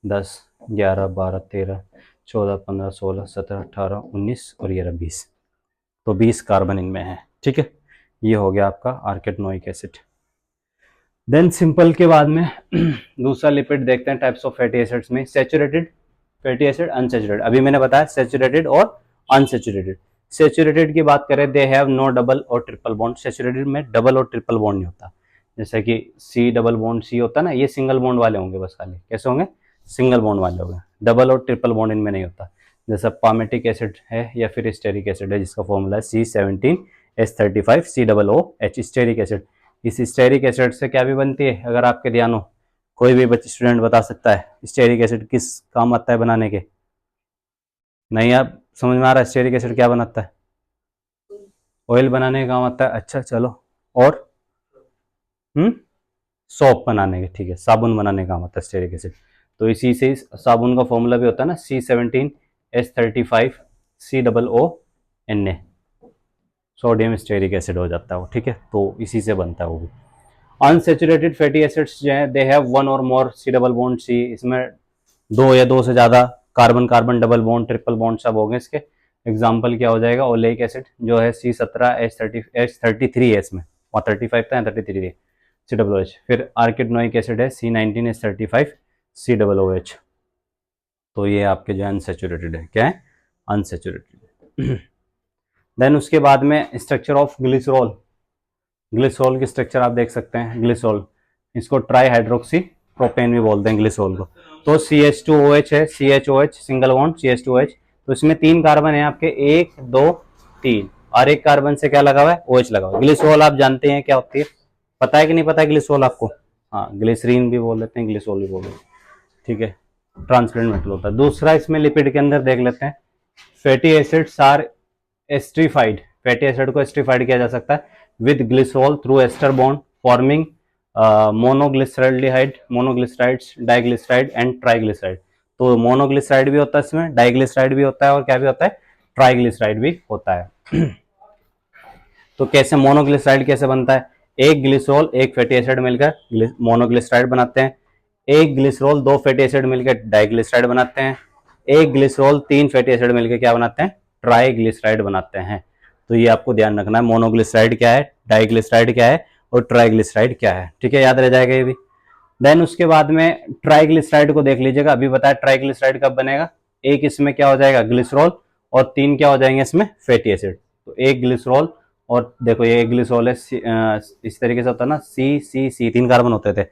S1: 10 11 12 13 14 15 16 17 18 19 और ये 20। तो 20 कार्बन इनमें है, ठीक है। ये हो गया आपका आर्केटनोइक एसिड। देन सिंपल के बाद में दूसरा लिपिड देखते हैं टाइप्स ऑफ फैटी एसिड्स में, सैचुरेटेड फैटी एसिड, अनसैचुरेटेड। अभी मैंने बताया सैचुरेटेड और अनसैचुरेटेड। सैचुरेटेड की बात करें, दे हैव नो डबल और ट्रिपल बॉन्ड। सैचुरेटेड में डबल और ट्रिपल बॉन्ड नहीं होता, जैसे कि C डबल बॉन्ड C होता है ना, ये सिंगल बॉन्ड वाले होंगे बस, खाली कैसे होंगे, सिंगल बॉन्ड वाले होंगे। डबल और ट्रिपल बॉन्ड इनमें नहीं होता। जैसा पामेटिक एसिड है या फिर स्टेरिक एसिड है, जिसका फॉर्मूला है C17H35 COOH, स्टेरिक एसिड। इस स्टेरिक एसिड से क्या भी बनती है, अगर आपके ध्यान हो, कोई भी स्टूडेंट बता सकता है स्टेरिक एसिड किस काम आता है बनाने के? नहीं, आप समझ में आ रहा है स्टेरिक एसिड क्या बनाता है? ऑयल बनाने का काम आता है। अच्छा चलो, और सोप बनाने के, ठीक है, साबुन बनाने का काम आता है स्टेरिक एसिड। तो इसी से साबुन का फॉर्मूला भी होता है ना, C17H35 COONA, sodium stearic acid हो जाता है वो, ठीक है। तो इसी से बनता है वो भी। अनसैचुरेटेड फैटी एसिड्स जो है, दे हैव 1 और मोर C डबल बॉन्ड C, इसमें 2 या 2 से ज्यादा carbon carbon double bond triple bond सब हो गए इसके। एग्जाम्पल क्या हो जाएगा, ओलेइक एसिड जो है C17H33 है इसमें, और 35 था, 33 है COOH। फिर आर्केटनोइक एसिड है C19H35 COOH। तो ये आपके जो अनसैचुरेटेड है, क्या है, अनसैचुरेटेड। देन उसके बाद में स्ट्रक्चर ऑफ ग्लिसरॉल। ग्लिसरॉल की स्ट्रक्चर आप देख सकते हैं। ग्लिसरॉल, इसको ट्राई हाइड्रोक्सी प्रोपेन भी बोलते हैं ग्लिसरॉल को। तो CH2OH है, CHOH सिंगल बॉन्ड CH2OH। तो इसमें 3 कार्बन है आपके, 1 2 3, और एक कार्बन से क्या लगा हुआ है, OH लगा हुआ है। ग्लिसरॉल आप जानते हैं क्या होती है, पता है कि नहीं पता है ग्लिसरॉल आपको? हाँ, ग्लिसरीन भी बोल देते हैं, ग्लिसरॉल भी बोल देते हैं, ठीक है। ट्रांसपेरेंट मेटल होता है। दूसरा इसमें लिपिड के अंदर देख लेते हैं, fatty acids are esterified. Fatty acid को एस्ट्रीफाइड किया जा सकता है with glycerol through ester bond forming monoglyceride, monoglycerides, diglyceride and triglyceride. तो मोनोग्लिसराइड भी होता है इसमें, डाइग्लिसराइड भी होता है और क्या भी होता है, ट्राइग्लिसराइड भी होता है। तो कैसे मोनोग्लिसराइड कैसे बनता है, एक ग्लिसरॉल एक फैटी एसिड मिलकर मोनोग्लिसराइड बनाते हैं, एक ग्लिसरॉल दो फैटी एसिड मिलकर डाइग्लिसराइड बनाते हैं, एक ग्लिसरॉल तीन फैटी एसिड मिलकर क्या बनाते हैं, ट्राइग्लिसराइड बनाते हैं। तो ये आपको ध्यान रखना है, मोनोग्लिसराइड क्या है, डाइग्लिसराइड क्या है और ट्राइग्लिसराइड क्या है, ठीक है, याद रह जाएगा ये भी। देन उसके बाद में ट्राइग्लिसराइड को देख लीजिएगा, अभी बताया ट्राइग्लिसराइड कब बनेगा, एक इसमें क्या हो जाएगा ग्लिसरॉल और तीन क्या हो जाएंगे इसमें फैटी एसिड। तो एक ग्लिसरॉल और देखो ये एक ग्लिसरॉल है, इस तरीके से होता है ना, सी सी सी तीन कार्बन होते थे,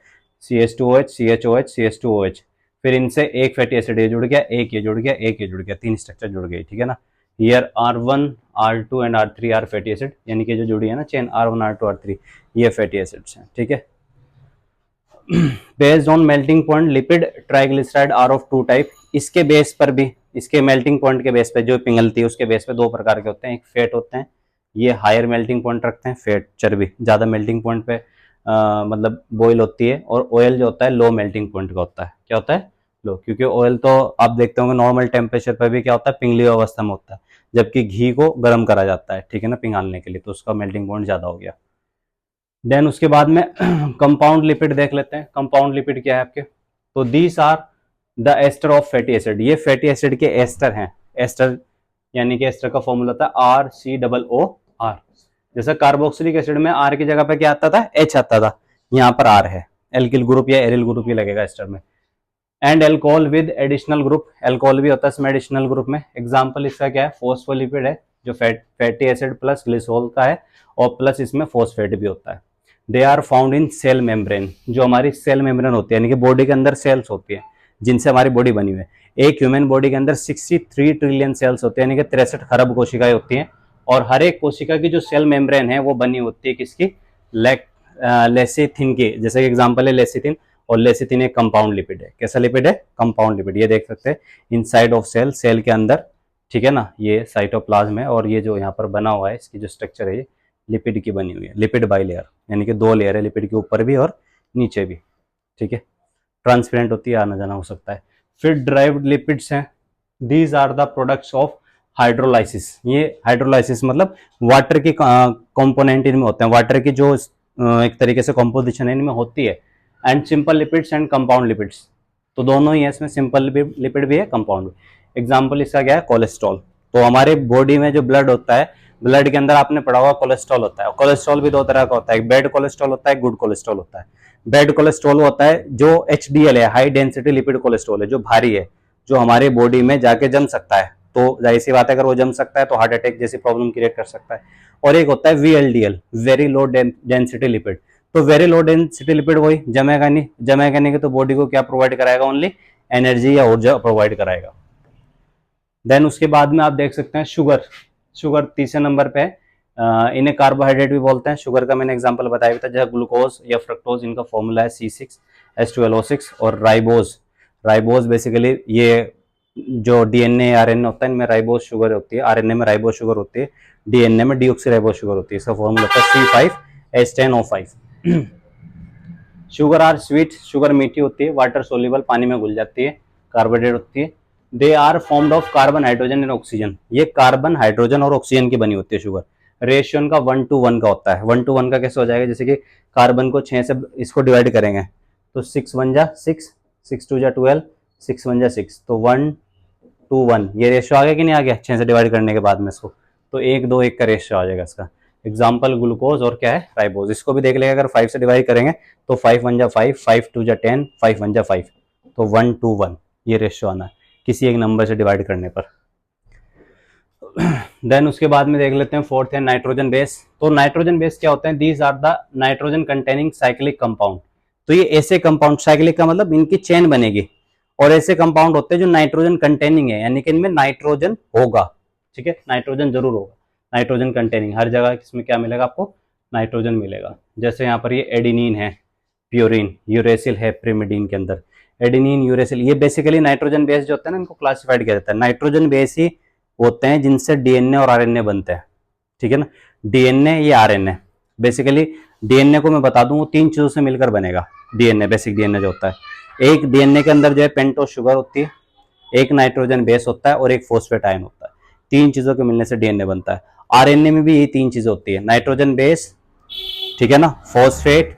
S1: CH2OH CHOH CH2OH, फिर इनसे एक फैटी एसिड ये जुड़ गया, एक ये जुड़ गया, एक ये जुड़ गया, तीन स्ट्रक्चर जुड़ गई, ठीक है ना। Here R1 R2 and R3 are fatty acid, यानी कि जो जुड़ी है ना चेन R1 R2 R3 ये फैटी एसिड्स हैं, ठीक है। Based on melting point lipid triglyceride are of two type, इसके बेस पर भी, इसके मेल्टिंग पॉइंट के बेस पे जो पिघलती है उसके बेस पे दो प्रकार के होते हैं, एक फैट होते हैं, ये हायर मेल्टिंग पॉइंट रखते हैं, फैट चर्बी ज्यादा मेल्टिंग पॉइंट पे मतलब बॉयल होती है, और ऑयल जो होता है लो मेल्टिंग पॉइंट का होता है, क्या होता है लो, क्योंकि ऑयल तो आप देखते होंगे नॉर्मल टेम्परेचर पर भी क्या होता है पिघली अवस्था में होता है, जबकि घी को गर्म करा जाता है, ठीक है ना, पिघालने के लिए, तो उसका मेल्टिंग पॉइंट ज्यादा हो गया। देन उसके बाद में कंपाउंड लिपिड देख लेते हैं, कंपाउंड लिपिड क्या है आपके, तो these are the ester of fatty acid, ये फैटी एसिड के एस्टर हैं, एस्टर यानी कि एस्टर का फॉर्मूला था RCOOR, जैसे कार्बोक्सिलिक एसिड में R की जगह पे क्या आता था, H आता था, यहाँ पर R है, एल्किल ग्रुप या एरिल ग्रुप ही लगेगा एस्टर में। And alcohol with additional group, alcohol भी होता है इसमें एडिशनल ग्रुप में, एग्जाम्पल इसका क्या है, फोस्फोलिपिड है, जो फैटी एसिड प्लस ग्लिसरॉल का है और प्लस इसमें फोस्फेट भी होता है। They are found in cell membrane, जो हमारी सेल मेम्ब्रेन होती है, यानी कि बॉडी के अंदर सेल्स होती है जिनसे हमारी बॉडी बनी हुई है। एक ह्यूमन बॉडी के अंदर 63 ट्रिलियन सेल्स होते हैं, यानी कि 63 खरब कोशिकाएं होती हैं, और हर एक कोशिका की जो सेल मेम्ब्रेन है वो बनी होती है किसकी, लेसिथिन की, जैसे एग्जांपल है लेसिथिन, और लेसिथिन एक कंपाउंड लिपिड है, कैसा लिपिड है, कंपाउंड लिपिड, ये देख सकते हैं इनसाइड ऑफ सेल, सेल के अंदर, ठीक है ना, ये साइटोप्लाज्म है, और ये जो यहाँ पर बना हुआ है इसकी जो स्ट्रक्चर है ये लिपिड की बनी हुई है, लिपिड बाई लेयर, यानी कि दो लेयर है लिपिड के ऊपर भी और नीचे भी, ठीक है, ट्रांसपेरेंट होती है, आना जाना हो सकता है। फिर ड्राइव्ड लिपिड्स हैं, these are the products of hydrolysis, ये हाइड्रोलाइसिस मतलब वाटर की कंपोनेंट इनमें होते हैं, वाटर की जो एक तरीके से कॉम्पोजिशन है इनमें होती है, and simple lipids and compound lipids, तो दोनों ही है इसमें, सिंपल लिपिड भी है कंपाउंड। एग्जाम्पल इसका क्या है, कोलेस्ट्रॉल, तो हमारे बॉडी में जो ब्लड होता है, ब्लड के अंदर आपने पढ़ा हुआ कोलेस्ट्रॉल होता है, कोलेस्ट्रॉल भी दो तरह का होता है, बैड कोलेस्ट्रॉल होता है, गुड कोलेस्ट्रॉल होता है। बैड कोलेस्ट्रॉल होता है जो HDL है, हाई डेंसिटी लिपिड कोलेस्ट्रॉल है, जो भारी है, जो हमारे बॉडी में जाके जम सकता है, तो जाहिर सी बात है अगर वो जम सकता है तो हार्ट अटैक जैसी प्रॉब्लम क्रिएट कर सकता है। और एक होता है VLDL, very low density lipid, तो वेरी लो डेंसिटी लिपिड वही जमेगा नहीं, जमेगा नहीं तो बॉडी को क्या प्रोवाइड कराएगा, ओनली एनर्जी या ऊर्जा प्रोवाइड कराएगा। देन उसके बाद में आप देख सकते हैं शुगर, शुगर तीसरे नंबर पे है, इन्हें कार्बोहाइड्रेट भी बोलते हैं, शुगर का मैंने एग्जांपल बताया था, जैसे ग्लूकोज या फ्रक्टोज, इनका फॉर्मूला है C6H12O6, और राइबोज, राइबोज बेसिकली ये जो DNA RNA होता है इनमें राइबोज शुगर होती है, RNA में राइबोज शुगर होती है, DNA में डीऑक्सीराइबोज शुगर होती है, इसका फॉर्मूला होता है C5H10O5। Sugar are sweet, sugar मीठी होती है, वाटर सोल्यूबल पानी में घुल जाती है, कार्बोहाइड्रेट होती है। They are formed of carbon hydrogen and oxygen, ये कार्बन हाइड्रोजन और ऑक्सीजन की बनी होती है शुगर। रेशियो का 1:1 का होता है, 1:1 का कैसे हो जाएगा, जैसे कि कार्बन को 6 से इसको डिवाइड करेंगे तो 6 1 जा 6, 6 2 जा 12, 6 1 जा 6, तो 1:1 ये रेशियो आ गया कि नहीं आ गया, 6 से डिवाइड करने के बाद में इसको, तो 1:2:1 का रेशियो आ जाएगा इसका। एग्जाम्पल ग्लूकोज और क्या है राइबोज, इसको भी देख लेगा, अगर 5 से डिवाइड करेंगे तो 5 1 जा 5, 5 2 जा 10, 5 1 जा 5, तो 1:1 ये रेशियो आना है किसी एक नंबर से डिवाइड करने पर। देन उसके बाद में देख लेते हैं फोर्थ है नाइट्रोजन बेस, तो नाइट्रोजन बेस क्या होते हैं, these are the nitrogen containing cyclic compound, तो ये ऐसे कंपाउंड, साइक्लिक का मतलब इनकी चेन बनेगी, और ऐसे कंपाउंड होते हैं जो नाइट्रोजन कंटेनिंग है, यानी कि इनमें नाइट्रोजन होगा, ठीक है, नाइट्रोजन जरूर होगा, नाइट्रोजन कंटेनिंग, हर जगह इसमें क्या मिलेगा आपको, नाइट्रोजन मिलेगा। जैसे यहाँ पर ये एडिनिन है, प्यूरिन, यूरेसिल है प्रिमिडीन के अंदर, एडिनिन यूरेसिल, ये बेसिकली नाइट्रोजन बेस जो होता है ना, इनको क्लासिफाइड किया जाता है, नाइट्रोजन बेस ही होते हैं जिनसे DNA और RNA बनते हैं, ठीक है ना, DNA ये RNA, बेसिकली डीएनए को मैं बता दूं, वो 3 चीजों से मिलकर बनेगा डीएनए। बेसिक डीएनए जो होता है, एक डीएनए के अंदर जो है पेंटोस शुगर होती है, एक नाइट्रोजन बेस होता है और एक फॉस्फेट आयन होता है। 3 चीजों के मिलने से डीएनए बनता है। आरएनए में भी यही 3 चीजें होती है, नाइट्रोजन बेस, ठीक है ना, फॉस्फेट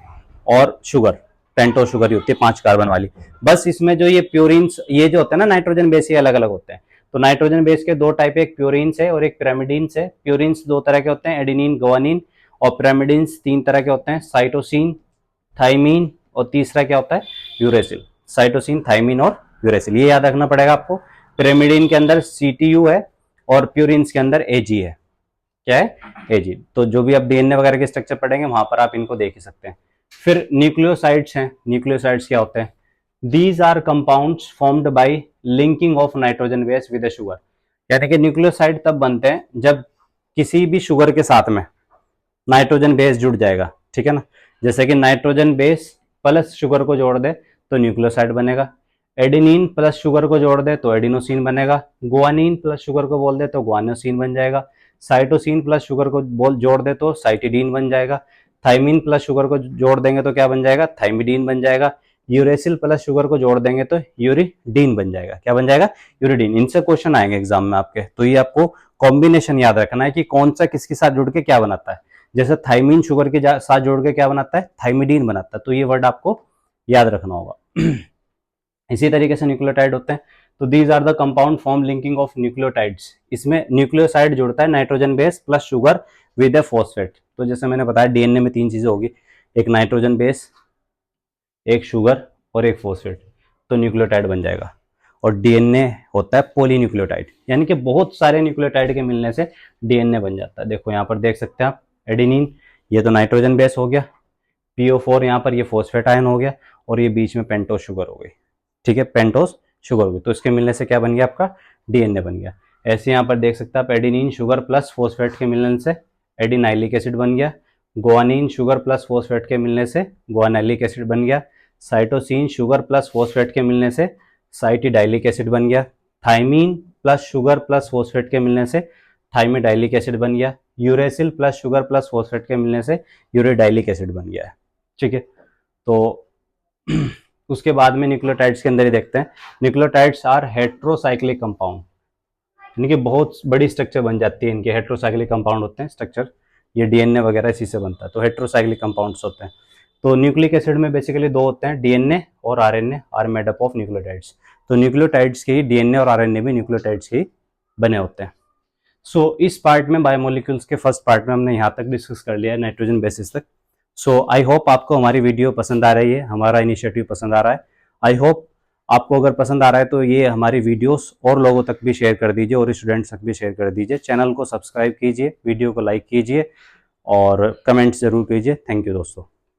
S1: और शुगर, पेंटोस शुगर ही होती है 5 कार्बन वाली। बस इसमें जो ये प्यूरिन्स, ये जो होते हैं ना नाइट्रोजन बेस, ये अलग अलग होते हैं। तो नाइट्रोजन बेस के 2 टाइप है, एक प्यूरिन्स है और एक पिरामिडीन्स है। प्यूरिन्स 2 तरह के होते हैं, एडेनिन गुआनिन, और पिरामिडीन्स 3 तरह के होते हैं, साइटोसिन, थाइमिन, और तीसरा क्या होता है, यूरेसिल। साइटोसिन, थाइमिन और यूरेसिल, ये याद रखना पड़ेगा आपको। पिरामिडीन के अंदर सीटीयू है और प्यूरिन्स के अंदर एजी है। क्या है, एजी। तो जो भी आप डीएनए वगैरह के स्ट्रक्चर पढ़ेंगे वहां पर आप इनको देख ही सकते हैं। फिर न्यूक्लियोसाइड्स हैं। न्यूक्लियोसाइड्स क्या होते हैं, these are compounds formed by linking of nitrogen base with sugar. यानी कि न्यूक्लियोसाइड तब बनते हैं जब किसी भी शुगर के साथ में नाइट्रोजन बेस जुड़ जाएगा, ठीक है ना। जैसे कि नाइट्रोजन बेस प्लस शुगर को जोड़ दे तो न्यूक्लियोसाइड बनेगा, एडेनिन प्लस शुगर को जोड़ दे तो एडिनोसिन बनेगा, गुआनिन प्लस शुगर को बोल दे तो गुआनोसिन बन जाएगा, साइटोसिन प्लस शुगर को जोड़ दे तो साइटिडीन बन जाएगा, थाइमिन प्लस शुगर को जोड़ देंगे तो क्या बन जाएगा, थाइमिडीन बन जाएगा, यूरेसिल प्लस शुगर को जोड़ देंगे तो यूरिडीन बन जाएगा। क्या बन जाएगा, यूरिडीन। इनसे क्वेश्चन आएंगे एग्जाम में आपके, तो ये आपको कॉम्बिनेशन याद रखना है कि कौन सा किसके साथ जुड़ के क्या बनाता है। जैसे थाइमिन शुगर के साथ जोड़ के क्या बनाता है, थाइमिडीन बनाता है। तो ये वर्ड आपको याद रखना होगा। इसी तरीके से न्यूक्लियोटाइड होते हैं। तो these are the compound form linking of nucleotides. इसमें न्यूक्लियोसाइड जुड़ता है nitrogen base plus sugar with a phosphate. तो जैसे मैंने बताया डीएनए में 3 चीजें होगी, एक नाइट्रोजन बेस, एक शुगर और एक फॉस्फेट, तो न्यूक्लियोटाइड बन जाएगा। और डीएनए होता है पॉलीन्यूक्लियोटाइड, यानी कि बहुत सारे न्यूक्लियोटाइड के मिलने से डीएनए बन जाता है। देखो यहाँ पर देख सकते हैं आप, एडेनिन ये तो नाइट्रोजन बेस हो गया, PO4 यहाँ पर ये फॉस्फेट आयन हो गया, और ये बीच में पेंटोस शुगर हो गई, ठीक है, पेंटोस शुगर हो गई। तो इसके मिलने से क्या बन गया, आपका डीएनए बन गया। ऐसे यहाँ पर देख सकते हैं आप, एडेनिन शुगर प्लस फॉस्फेट के मिलने से एडिनाइलिक एसिड बन गया, गुआनिन शुगर प्लस फॉस्फेट के मिलने से गुआनाइलिक एसिड बन गया, साइटोसिन शुगर प्लस फॉस्फेट के मिलने से साइटिडाइलिक एसिड बन गया, thymine plus sugar plus phosphate के मिलने से थाइमिडाइलिक एसिड बन गया, uracil plus sugar plus phosphate के मिलने से यूरिडाइलिक एसिड बन गया है, ठीक है। तो उसके बाद में न्यूक्लियोटाइड्स के अंदर ही देखते हैं, न्यूक्लियोटाइड्स आर हेट्रोसाइक्लिक कंपाउंड, यानी कि बहुत बड़ी स्ट्रक्चर बन जाती है इनके, हेट्रोसाइक्लिक कंपाउंड होते हैं स्ट्रक्चर, ये डीएनए वगैरह इसी से बनता है। तो हेट्रोसाइक्लिक कंपाउंड्स होते हैं। तो न्यूक्लिक एसिड में बेसिकली 2 होते हैं, डीएनए और RNA are made up of nucleotides. तो न्यूक्लियोटाइड्स के ही डीएनए और आरएनए भी न्यूक्लियोटाइड्स के ही बने होते हैं। सो इस पार्ट में बायोमोलिक्यूल्स के फर्स्ट पार्ट में हमने यहाँ तक डिस्कस कर लिया है, नाइट्रोजन बेसिस तक। सो आई होप आपको हमारी वीडियो पसंद आ रही है, हमारा इनिशिएटिव पसंद आ रहा है। आई होप आपको अगर पसंद आ रहा है तो ये हमारी वीडियोस और लोगों तक भी शेयर कर दीजिए और स्टूडेंट्स तक भी शेयर कर दीजिए। चैनल को सब्सक्राइब कीजिए, वीडियो को लाइक कीजिए और कमेंट्स जरूर कीजिए। थैंक यू दोस्तों।